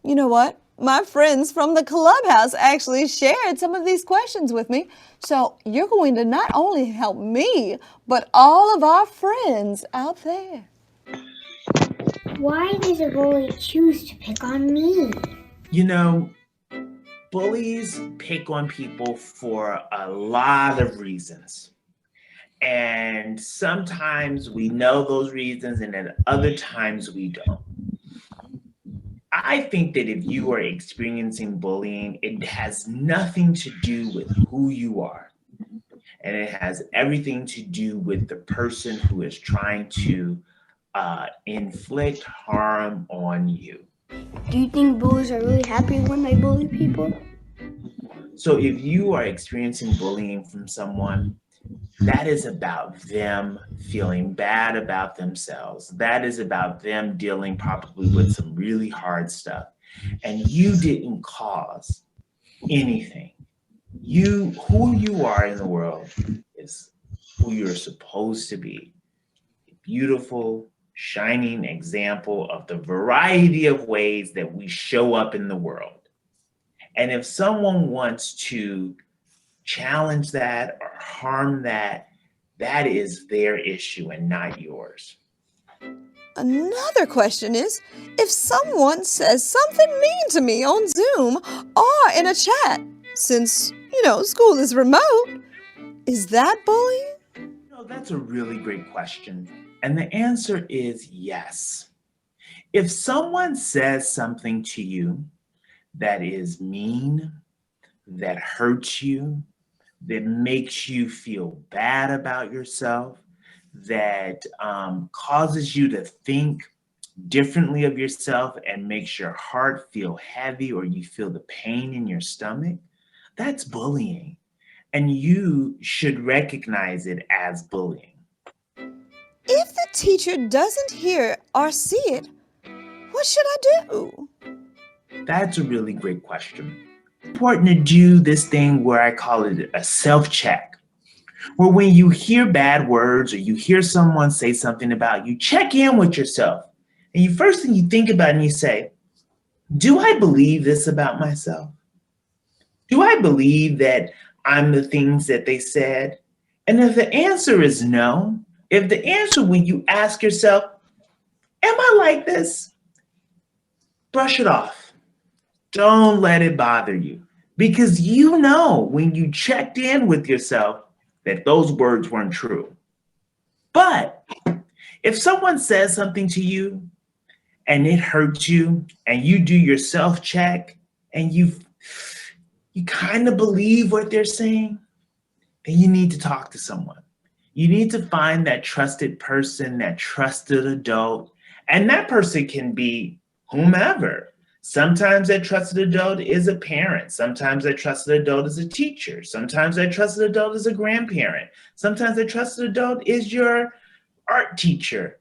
You know what? My friends from the clubhouse actually shared some of these questions with me. So you're going to not only help me, but all of our friends out there. Why does a bully choose to pick on me? You know, bullies pick on people for a lot of reasons. And sometimes we know those reasons, and then other times we don't. I think that if you are experiencing bullying, it has nothing to do with who you are. And it has everything to do with the person who is trying to inflict harm on you. Do you think bullies are really happy when they bully people? So if you are experiencing bullying from someone, that is about them feeling bad about themselves. That is about them dealing probably with some really hard stuff. And you didn't cause anything. Who you are in the world is who you're supposed to be. beautiful, shining example of the variety of ways that we show up in the world. And if someone wants to challenge that or harm that, that is their issue and not yours. Another question is, if someone says something mean to me on Zoom or in a chat, since, school is remote, is that bullying? No, that's a really great question. And the answer is yes. If someone says something to you that is mean, that hurts you, that makes you feel bad about yourself, that causes you to think differently of yourself and makes your heart feel heavy or you feel the pain in your stomach, that's bullying. And you should recognize it as bullying. If the teacher doesn't hear or see it, what should I do? That's a really great question. It's important to do this thing where I call it a self-check, where when you hear bad words or you hear someone say something about you, check in with yourself. And you first thing you think about and you say, do I believe this about myself? Do I believe that I'm the things that they said? And if the answer is no, if the answer when you ask yourself, am I like this? Brush it off. Don't let it bother you, because you know when you checked in with yourself that those words weren't true. But if someone says something to you and it hurts you and you do your self-check and you kind of believe what they're saying, then you need to talk to someone. You need to find that trusted person, that trusted adult, and that person can be whomever. Sometimes that trusted adult is a parent. Sometimes that trusted adult is a teacher. Sometimes that trusted adult is a grandparent. Sometimes that trusted adult is your art teacher.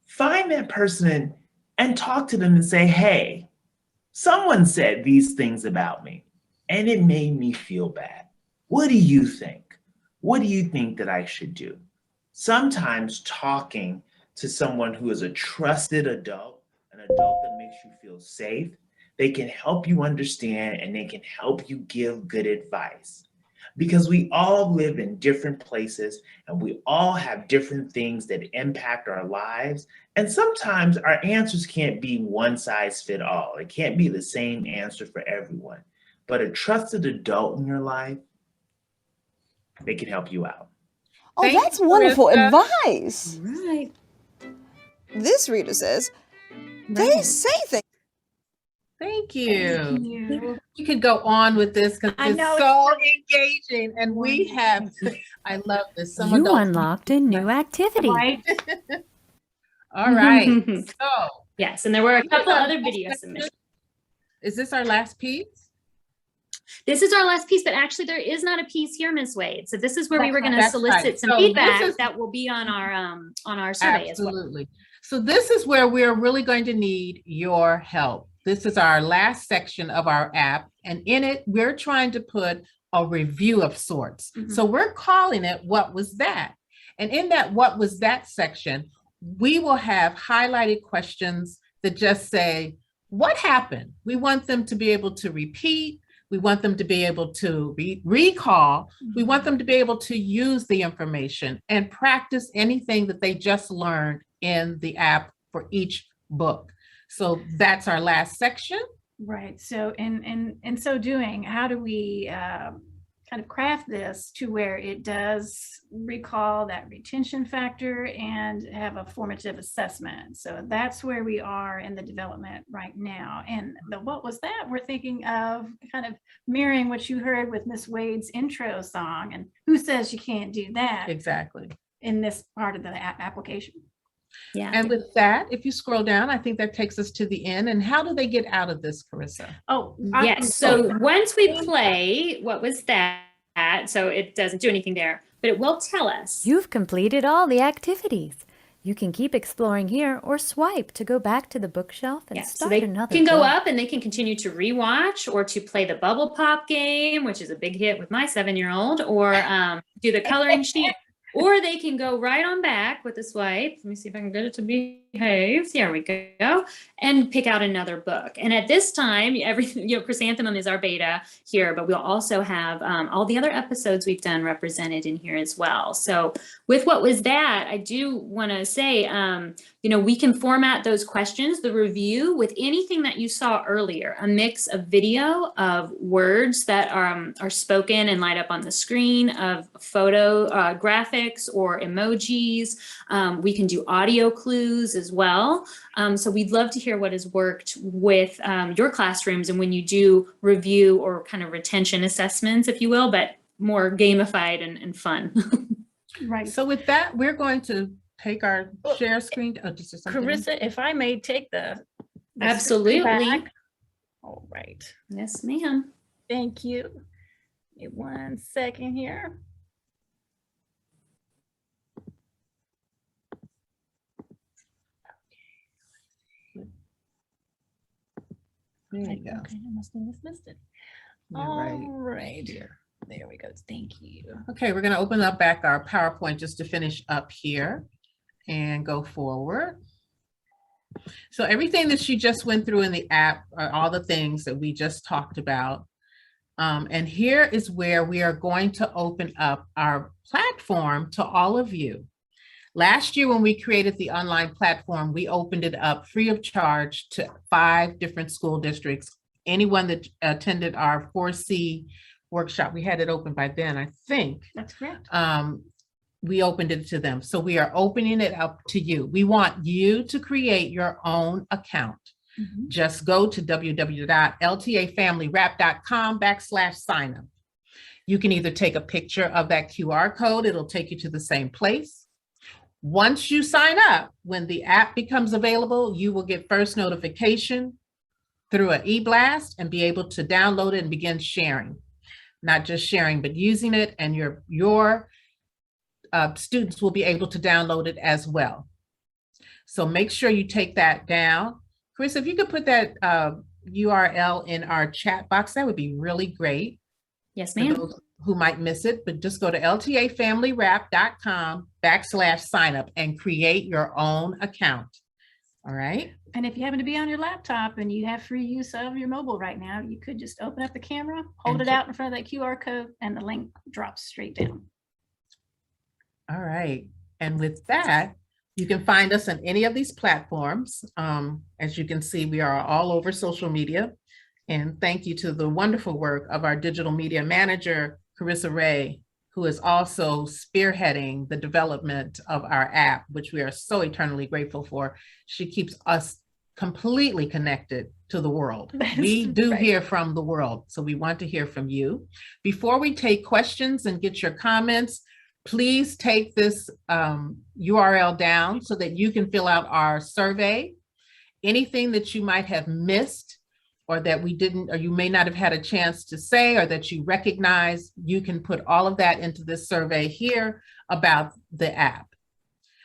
Find that person and talk to them and say, hey, someone said these things about me and it made me feel bad. What do you think? What do you think that I should do? Sometimes talking to someone who is a trusted adult, an adult that makes you feel safe, they can help you understand and they can help you give good advice. Because we all live in different places and we all have different things that impact our lives. And sometimes our answers can't be one size fit all. It can't be the same answer for everyone. But a trusted adult in your life, they can help you out. Oh, that's wonderful advice. Right. This reader says, they say things. Thank you. We could go on with this because it's so engaging, and we have. I love this. Some You adults unlocked a new activity. All right. So yes, and there were a couple other video submissions. Is this our last piece? This is our last piece, but actually there is not a piece here, Ms. Wade. So this is where we were going to That's solicit right. some So feedback that will be on our survey as well. Absolutely. So this is where we're really going to need your help. This is our last section of our app, and in it, we're trying to put a review of sorts. So we're calling it What Was That? And in that What Was That section, we will have highlighted questions that just say, what happened? We want them to be able to repeat. We want them to be able to recall. We want them to be able to use the information and practice anything that they just learned in the app for each book. So that's our last section. Right. So in so doing, how do we kind of craft this to where it does recall that retention factor and have a formative assessment? So that's where we are in the development right now. And what was that? We're thinking of kind of mirroring what you heard with Miss Wade's intro song, and who says you can't do that? Exactly. In this part of the application. Yeah. And with that, if you scroll down, I think that takes us to the end. And how do they get out of this, Carissa? Oh, yes. So once we play What Was That? So it doesn't do anything there, but it will tell us. You've completed all the activities. You can keep exploring here or swipe to go back to the bookshelf and So start they another can go book. up and they can continue to rewatch or to play the bubble pop game, which is a big hit with my 7-year-old, or do the coloring sheet. or they can go right on back with the swipe. Let me see if I can get it to behave. There we go. And pick out another book. And at this time, everything, Chrysanthemum is our beta here, but we'll also have all the other episodes we've done represented in here as well. So with what was that, I do want to say, we can format those questions, the review, with anything that you saw earlier, a mix of video, of words that are spoken and light up on the screen, of photo graphics or emojis. We can do audio clues as well. So we'd love to hear what has worked with your classrooms and when you do review or kind of retention assessments, if you will, but more gamified and fun. Right. So with that, we're going to take our share screen. Oh, just something. Carissa, if I may take the Absolutely. back. All right. Yes, ma'am. Thank you. Give me 1 second here. There you go. Okay, I must have missed it. You're All right right. here. There we go. Thank you. Okay, we're going to open up back our PowerPoint just to finish up here and go forward. So everything that she just went through in the app are all the things that we just talked about. And here is where we are going to open up our platform to all of you. Last year, when we created the online platform, we opened it up free of charge to 5 different school districts. Anyone that attended our 4C workshop, we had it open by then, I think. That's correct. We opened it to them. So we are opening it up to you. We want you to create your own account. Just go to www.ltafamilywrap.com/signup. You can either take a picture of that QR code, it'll take you to the same place. Once you sign up, when the app becomes available, you will get first notification through an e-blast and be able to download it and begin sharing. Not just sharing, but using it, and your students will be able to download it as well. So make sure you take that down. Chris, if you could put that URL in our chat box, that would be really great. Yes, ma'am. For those who might miss it, but just go to ltafamilywrap.com/signup and create your own account. All right. And if you happen to be on your laptop and you have free use of your mobile right now, you could just open up the camera, hold it out in front of that QR code, and the link drops straight down. All right. And with that, you can find us on any of these platforms. As you can see, we are all over social media. And thank you to the wonderful work of our digital media manager, Carissa Ray, who is also spearheading the development of our app, which we are so eternally grateful for. She keeps us completely connected to the world. We do hear from the world, so we want to hear from you. Before we take questions and get your comments, please take this URL down so that you can fill out our survey. Anything that you might have missed or that we didn't, or you may not have had a chance to say, or that you recognize, you can put all of that into this survey here about the app.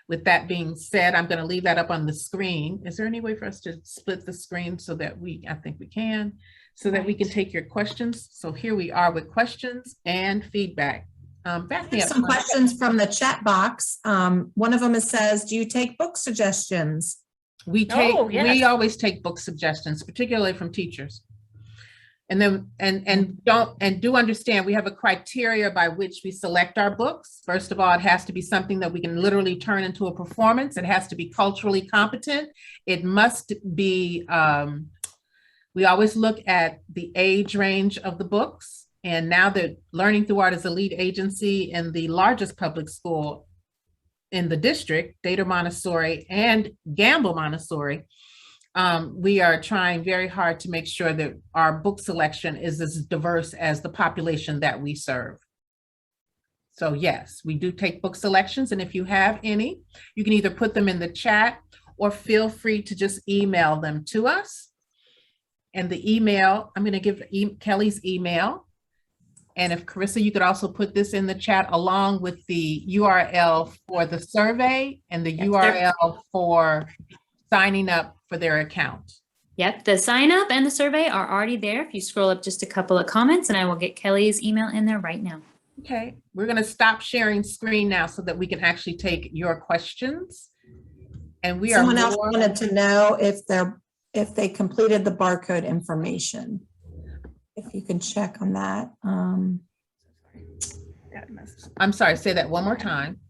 With that being said, I'm going to leave that up on the screen. Is there any way for us to split the screen so that I think we can, so that we can take your questions? So here we are with questions and feedback. Back me up. Some questions from the chat box. One of them says, do you take book suggestions? We always take book suggestions, particularly from teachers. And then, do understand, we have a criteria by which we select our books. First of all, it has to be something that we can literally turn into a performance. It has to be culturally competent. It must be, we always look at the age range of the books. And now that Learning Through Art is a lead agency in the largest public school in the district, Dater Montessori and Gamble Montessori, we are trying very hard to make sure that our book selection is as diverse as the population that we serve. So yes, we do take book selections, and if you have any, you can either put them in the chat or feel free to just email them to us. And the email, I'm going to give Kelly's email. And if Carissa, you could also put this in the chat along with the URL for the survey and the URL for signing up for their account. Yep, the sign up and the survey are already there. If you scroll up just a couple of comments, and I will get Kelly's email in there right now. Okay, we're going to stop sharing screen now so that we can actually take your questions. And we Someone are else wanted to know if they completed the barcode information. If you can check on that. I'm sorry, say that one more time.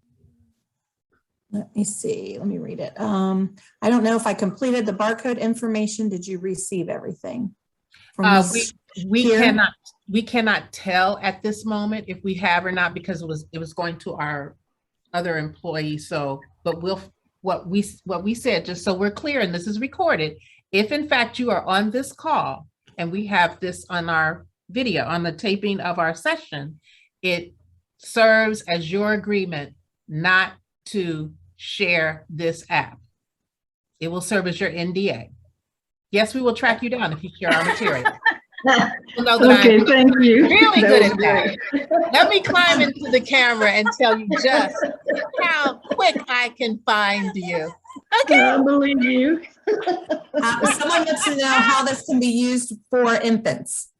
Let me see, let me read it. I don't know if I completed the barcode information. Did you receive everything? We cannot tell at this moment if we have or not, because it was going to our other employee. So, but what we said, just so we're clear, and this is recorded, if in fact you are on this call and we have this on our video, on the taping of our session, it serves as your agreement not to share this app. It will serve as your NDA. Yes, we will track you down if you share our material. Okay, thank you. Really That good was at that. Let me climb into the camera and tell you just how quick I can find you. Okay. I believe you. Someone wants to know how this can be used for infants.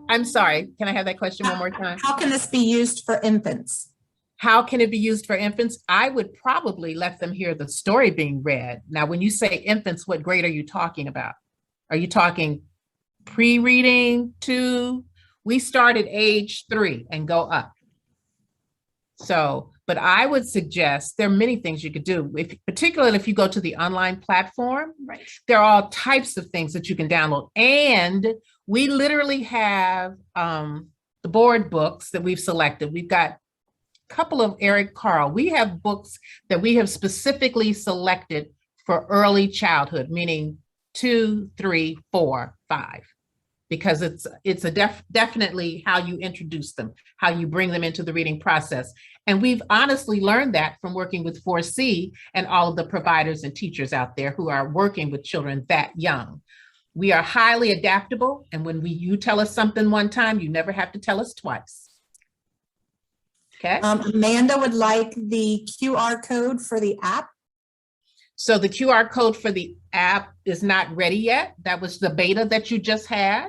I'm sorry, can I have that question one more time? How can this be used for infants? How can it be used for infants? I would probably let them hear the story being read. Now, when you say infants, what grade are you talking about? Are you talking pre-reading 2? We start at age 3 and go up. So, but I would suggest there are many things you could do, particularly if you go to the online platform. Right. There are all types of things that you can download. And we literally have the board books that we've selected. We've got a couple of Eric Carle. We have books that we have specifically selected for early childhood, meaning 2, 3, 4, 5. Because it's definitely how you introduce them, how you bring them into the reading process. And we've honestly learned that from working with 4C and all of the providers and teachers out there who are working with children that young. We are highly adaptable. And when you tell us something one time, you never have to tell us twice. Okay. Amanda would like the QR code for the app. So the QR code for the app is not ready yet. That was the beta that you just had.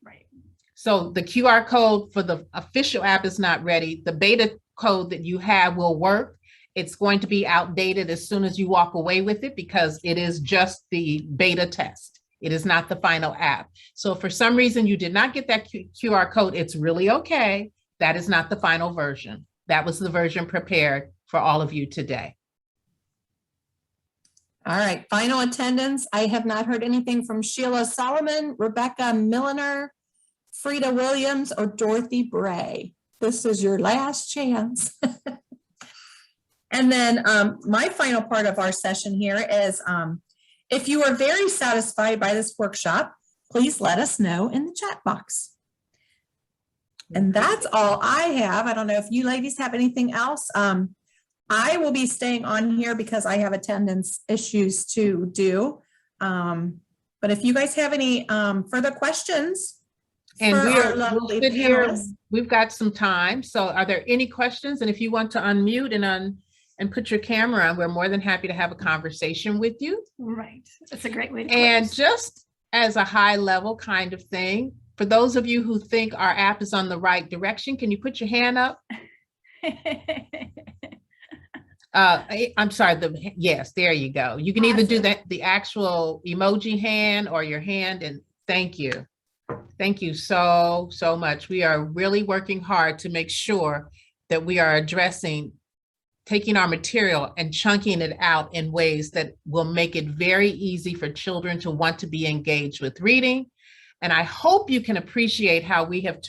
Right. So the QR code for the official app is not ready. The beta code that you have will work. It's going to be outdated as soon as you walk away with it because it is just the beta test. It is not the final app. So if for some reason you did not get that QR code, it's really okay. That is not the final version. That was the version prepared for all of you today. All right, final attendance. I have not heard anything from Sheila Solomon, Rebecca Milliner, Frida Williams, or Dorothy Bray. This is your last chance. And then my final part of our session here is if you are very satisfied by this workshop, please let us know in the chat box. And that's all I have. I don't know if you ladies have anything else. I will be staying on here because I have attendance issues to do. But if you guys have any further questions, and we'll sit here, we've got some time. So are there any questions? And if you want to unmute and put your camera on, we're more than happy to have a conversation with you. Right. That's a great way to And close. just as a high level kind of thing, for those of you who think our app is on the right direction, can you put your hand up? I'm sorry, yes, there you go. You can either do the actual emoji hand or your hand, and thank you. Thank you so much. We are really working hard to make sure that we are taking our material and chunking it out in ways that will make it very easy for children to want to be engaged with reading. And I hope you can appreciate how we have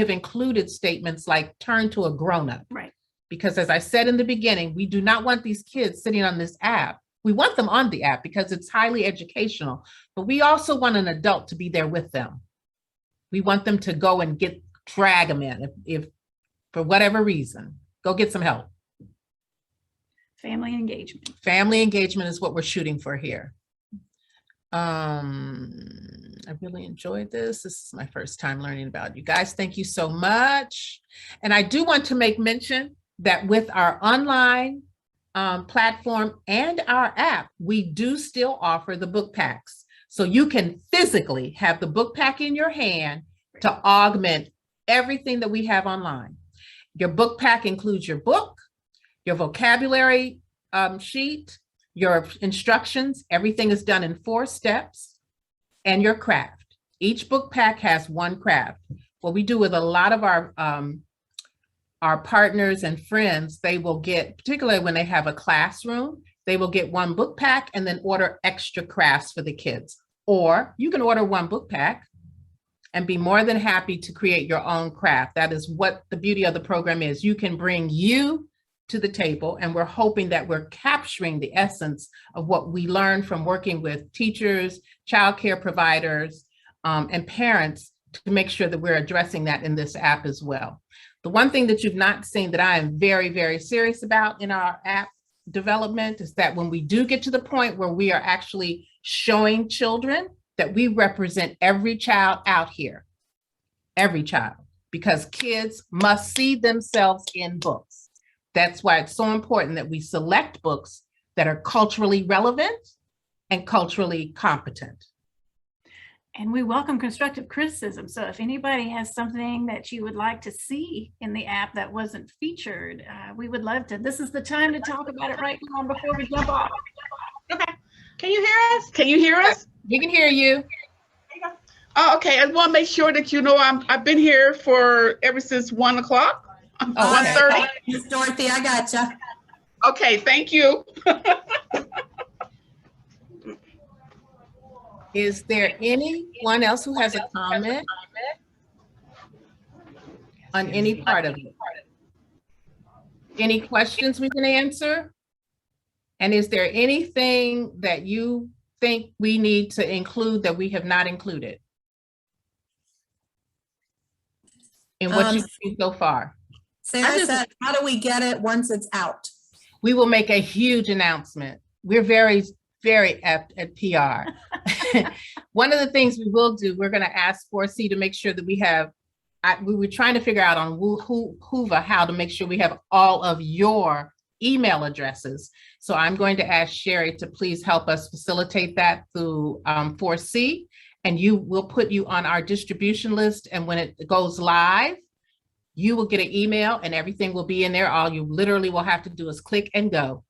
included statements like turn to a grown-up. Right. Because as I said in the beginning, we do not want these kids sitting on this app. We want them on the app because it's highly educational, but we also want an adult to be there with them. We want them to go and drag them in if for whatever reason, go get some help. Family engagement. Family engagement is what we're shooting for here. I really enjoyed this. This is my first time learning about you guys. Thank you so much. And I do want to make mention that with our online platform and our app, we do still offer the book packs. So you can physically have the book pack in your hand to augment everything that we have online. Your book pack includes your book, your vocabulary sheet, your instructions. Everything is done in 4 steps, and your craft. Each book pack has 1 craft. What we do with a lot of our partners and friends, they will get, particularly when they have a classroom, they will get 1 book pack and then order extra crafts for the kids. Or you can order 1 book pack and be more than happy to create your own craft. That is what the beauty of the program is. You can bring you to the table, and we're hoping that we're capturing the essence of what we learned from working with teachers, childcare providers, and parents to make sure that we're addressing that in this app as well. The one thing that you've not seen that I am very, very serious about in our app development is that when we do get to the point where we are actually showing children that we represent every child out here, every child, because kids must see themselves in books. That's why it's so important that we select books that are culturally relevant and culturally competent. And we welcome constructive criticism. So if anybody has something that you would like to see in the app that wasn't featured, we would love to. This is the time to talk about it right now before we jump off. Okay. Can you hear us? Can you hear us? We can hear you. Oh, okay. I want to make sure that you know I've been here for ever since 1 o'clock. 1:30. Miss Dorothy, I gotcha. Okay, thank you. Is there anyone else who has a comment on any part of it? Any questions we can answer? And is there anything that you think we need to include that we have not included in what you've seen so far? Sarah said, how do we get it once it's out? We will make a huge announcement. We're very apt at PR. One of the things we will do, we're going to ask 4C to make sure that we have, we were trying to figure out on Whova how to make sure we have all of your email addresses. So I'm going to ask Sherry to please help us facilitate that through 4C, and we'll put you on our distribution list. And when it goes live, you will get an email and everything will be in there. All you literally will have to do is click and go.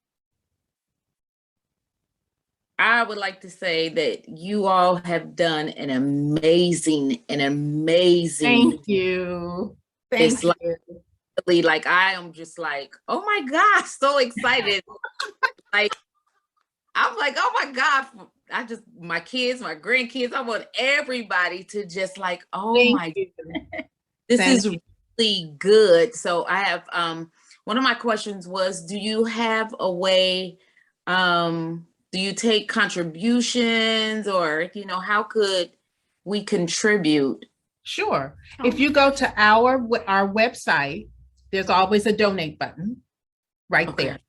I would like to say that you all have done an amazing. Thank you. Thank you. Like I am just like, oh my gosh, so excited. Like I'm like, oh my God. My kids, my grandkids, I want everybody to just like, oh my God, this is really good. So I have one of my questions was, do you have a way, do you take contributions, or how could we contribute? Sure. If you go to our website, there's always a donate button right there.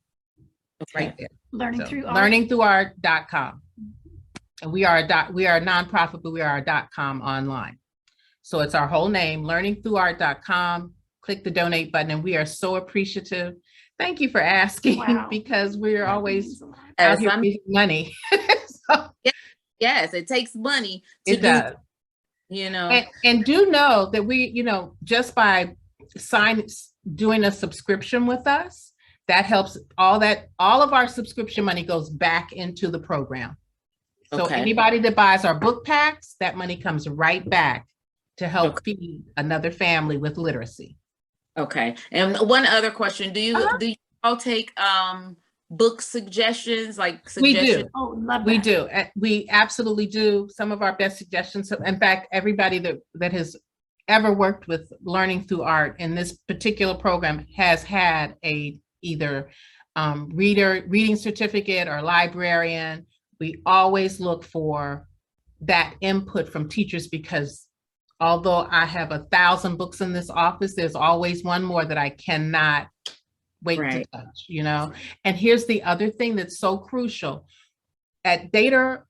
Right there. Learningthroughart.com. And we are a nonprofit, but we are a .com online. So it's our whole name, learningthroughart.com. Click the donate button, and we are so appreciative. Thank you for asking, because we're always out here making money. Yes, it takes money to do. And do know that we, just by doing a subscription with us, that helps. All of our subscription money goes back into the program. So anybody that buys our book packs, that money comes right back to help feed another family with literacy. Okay. And one other question, do you all take book suggestions, We do. Oh, love that. We do. We absolutely do. Some of our best suggestions. In fact, everybody that has ever worked with Learning Through Art in this particular program has had either reading certificate or librarian. We always look for that input from teachers, because although I have 1,000 books in this office, there's always one more that I cannot wait to touch, And here's the other thing that's so crucial. At Data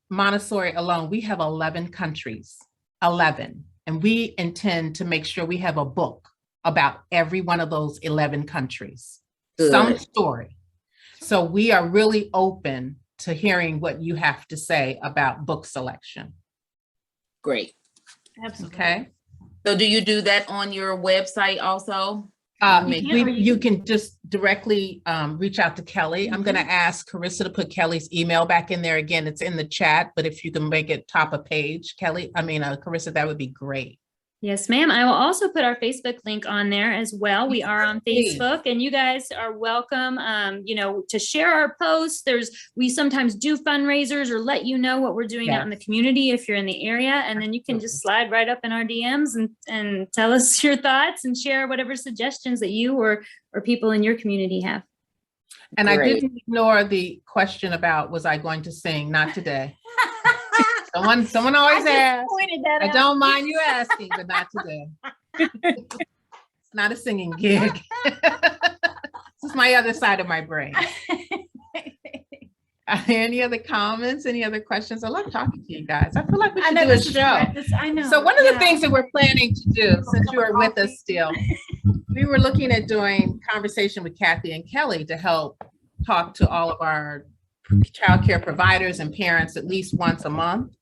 Montessori alone, we have 11 countries, 11. And we intend to make sure we have a book about every one of those 11 countries, some story. So we are really open to hearing what you have to say about book selection. Great. Absolutely. Okay. So do you do that on your website also? You can just directly reach out to Kelly. I'm going to ask Carissa to put Kelly's email back in there again. It's in the chat, but if you can make it top of page, Carissa, that would be great. Yes, ma'am. I will also put our Facebook link on there as well. We are on Facebook, and you guys are welcome, to share our posts. We sometimes do fundraisers or let you know what we're doing out in the community if you're in the area, and then you can just slide right up in our DMs and tell us your thoughts and share whatever suggestions that you or people in your community have. And I didn't ignore the question about, was I going to sing? Not today. Someone always asks. I don't mind you asking, but not today. It's not a singing gig. This is my other side of my brain. Any other comments? Any other questions? I love talking to you guys. I feel like we should do a show. I know. So one of the things that we're planning to do, since you are with us still, we were looking at doing conversation with Kathy and Kelly to help talk to all of our childcare providers and parents at least once a month.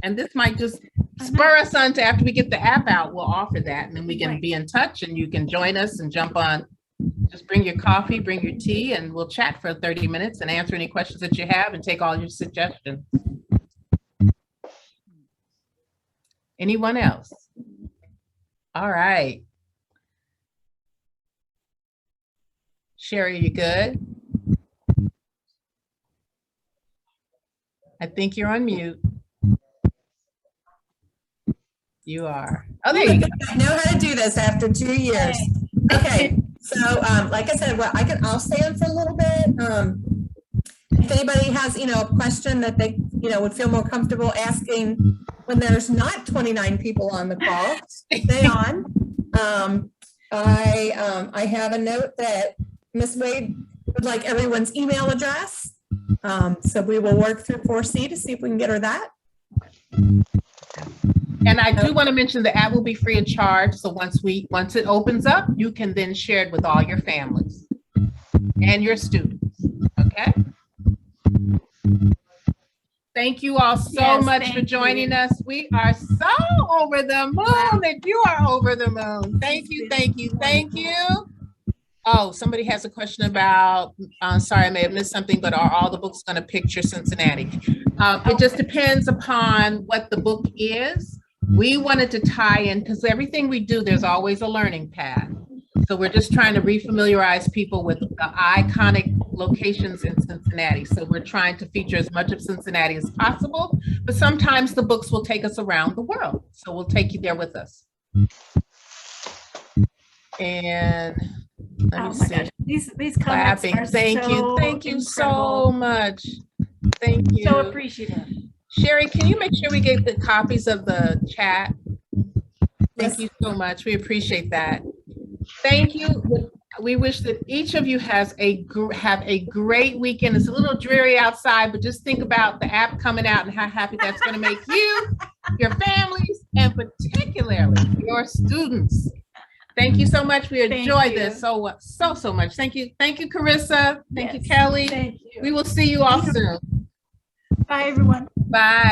And this might just spur us on to, after we get the app out, we'll offer that, and then we can be in touch and you can join us and jump on. Just bring your coffee, bring your tea, and we'll chat for 30 minutes and answer any questions that you have and take all your suggestions. Anyone else? All right. Sherry, you good? I think you're on mute. You are. Oh, there you go. I know how to do this after 2 years. Okay, so like I said, I'll stay on for a little bit. If anybody has, a question that they, would feel more comfortable asking when there's not 29 people on the call, stay on. I have a note that Ms. Wade would like everyone's email address. So we will work through 4C to see if we can get her that. And I do want to mention the app will be free of charge. So once it opens up, you can then share it with all your families and your students. Okay. Thank you all so much for joining us. We are so over the moon that you are over the moon. Thank you, thank you, thank you. Oh, somebody has a question about, sorry, I may have missed something, but are all the books going to picture Cincinnati? It just depends upon what the book is. We wanted to tie in, because everything we do, there's always a learning path. So we're just trying to refamiliarize people with the iconic locations in Cincinnati. So we're trying to feature as much of Cincinnati as possible, but sometimes the books will take us around the world. So we'll take you there with us. And let me see. Gosh. These comments are Thank you so much. Thank you. So appreciative. Sherry, can you make sure we get the copies of the chat? Thank you so much. We appreciate that. Thank you. We wish that each of you have a great weekend. It's a little dreary outside, but just think about the app coming out and how happy that's going to make you, your families, and particularly your students. Thank you so much. We enjoyed this so much. Thank you. Thank you, Carissa. Thank you, Kelly. Thank you. We will see you all soon. Bye, everyone. Bye.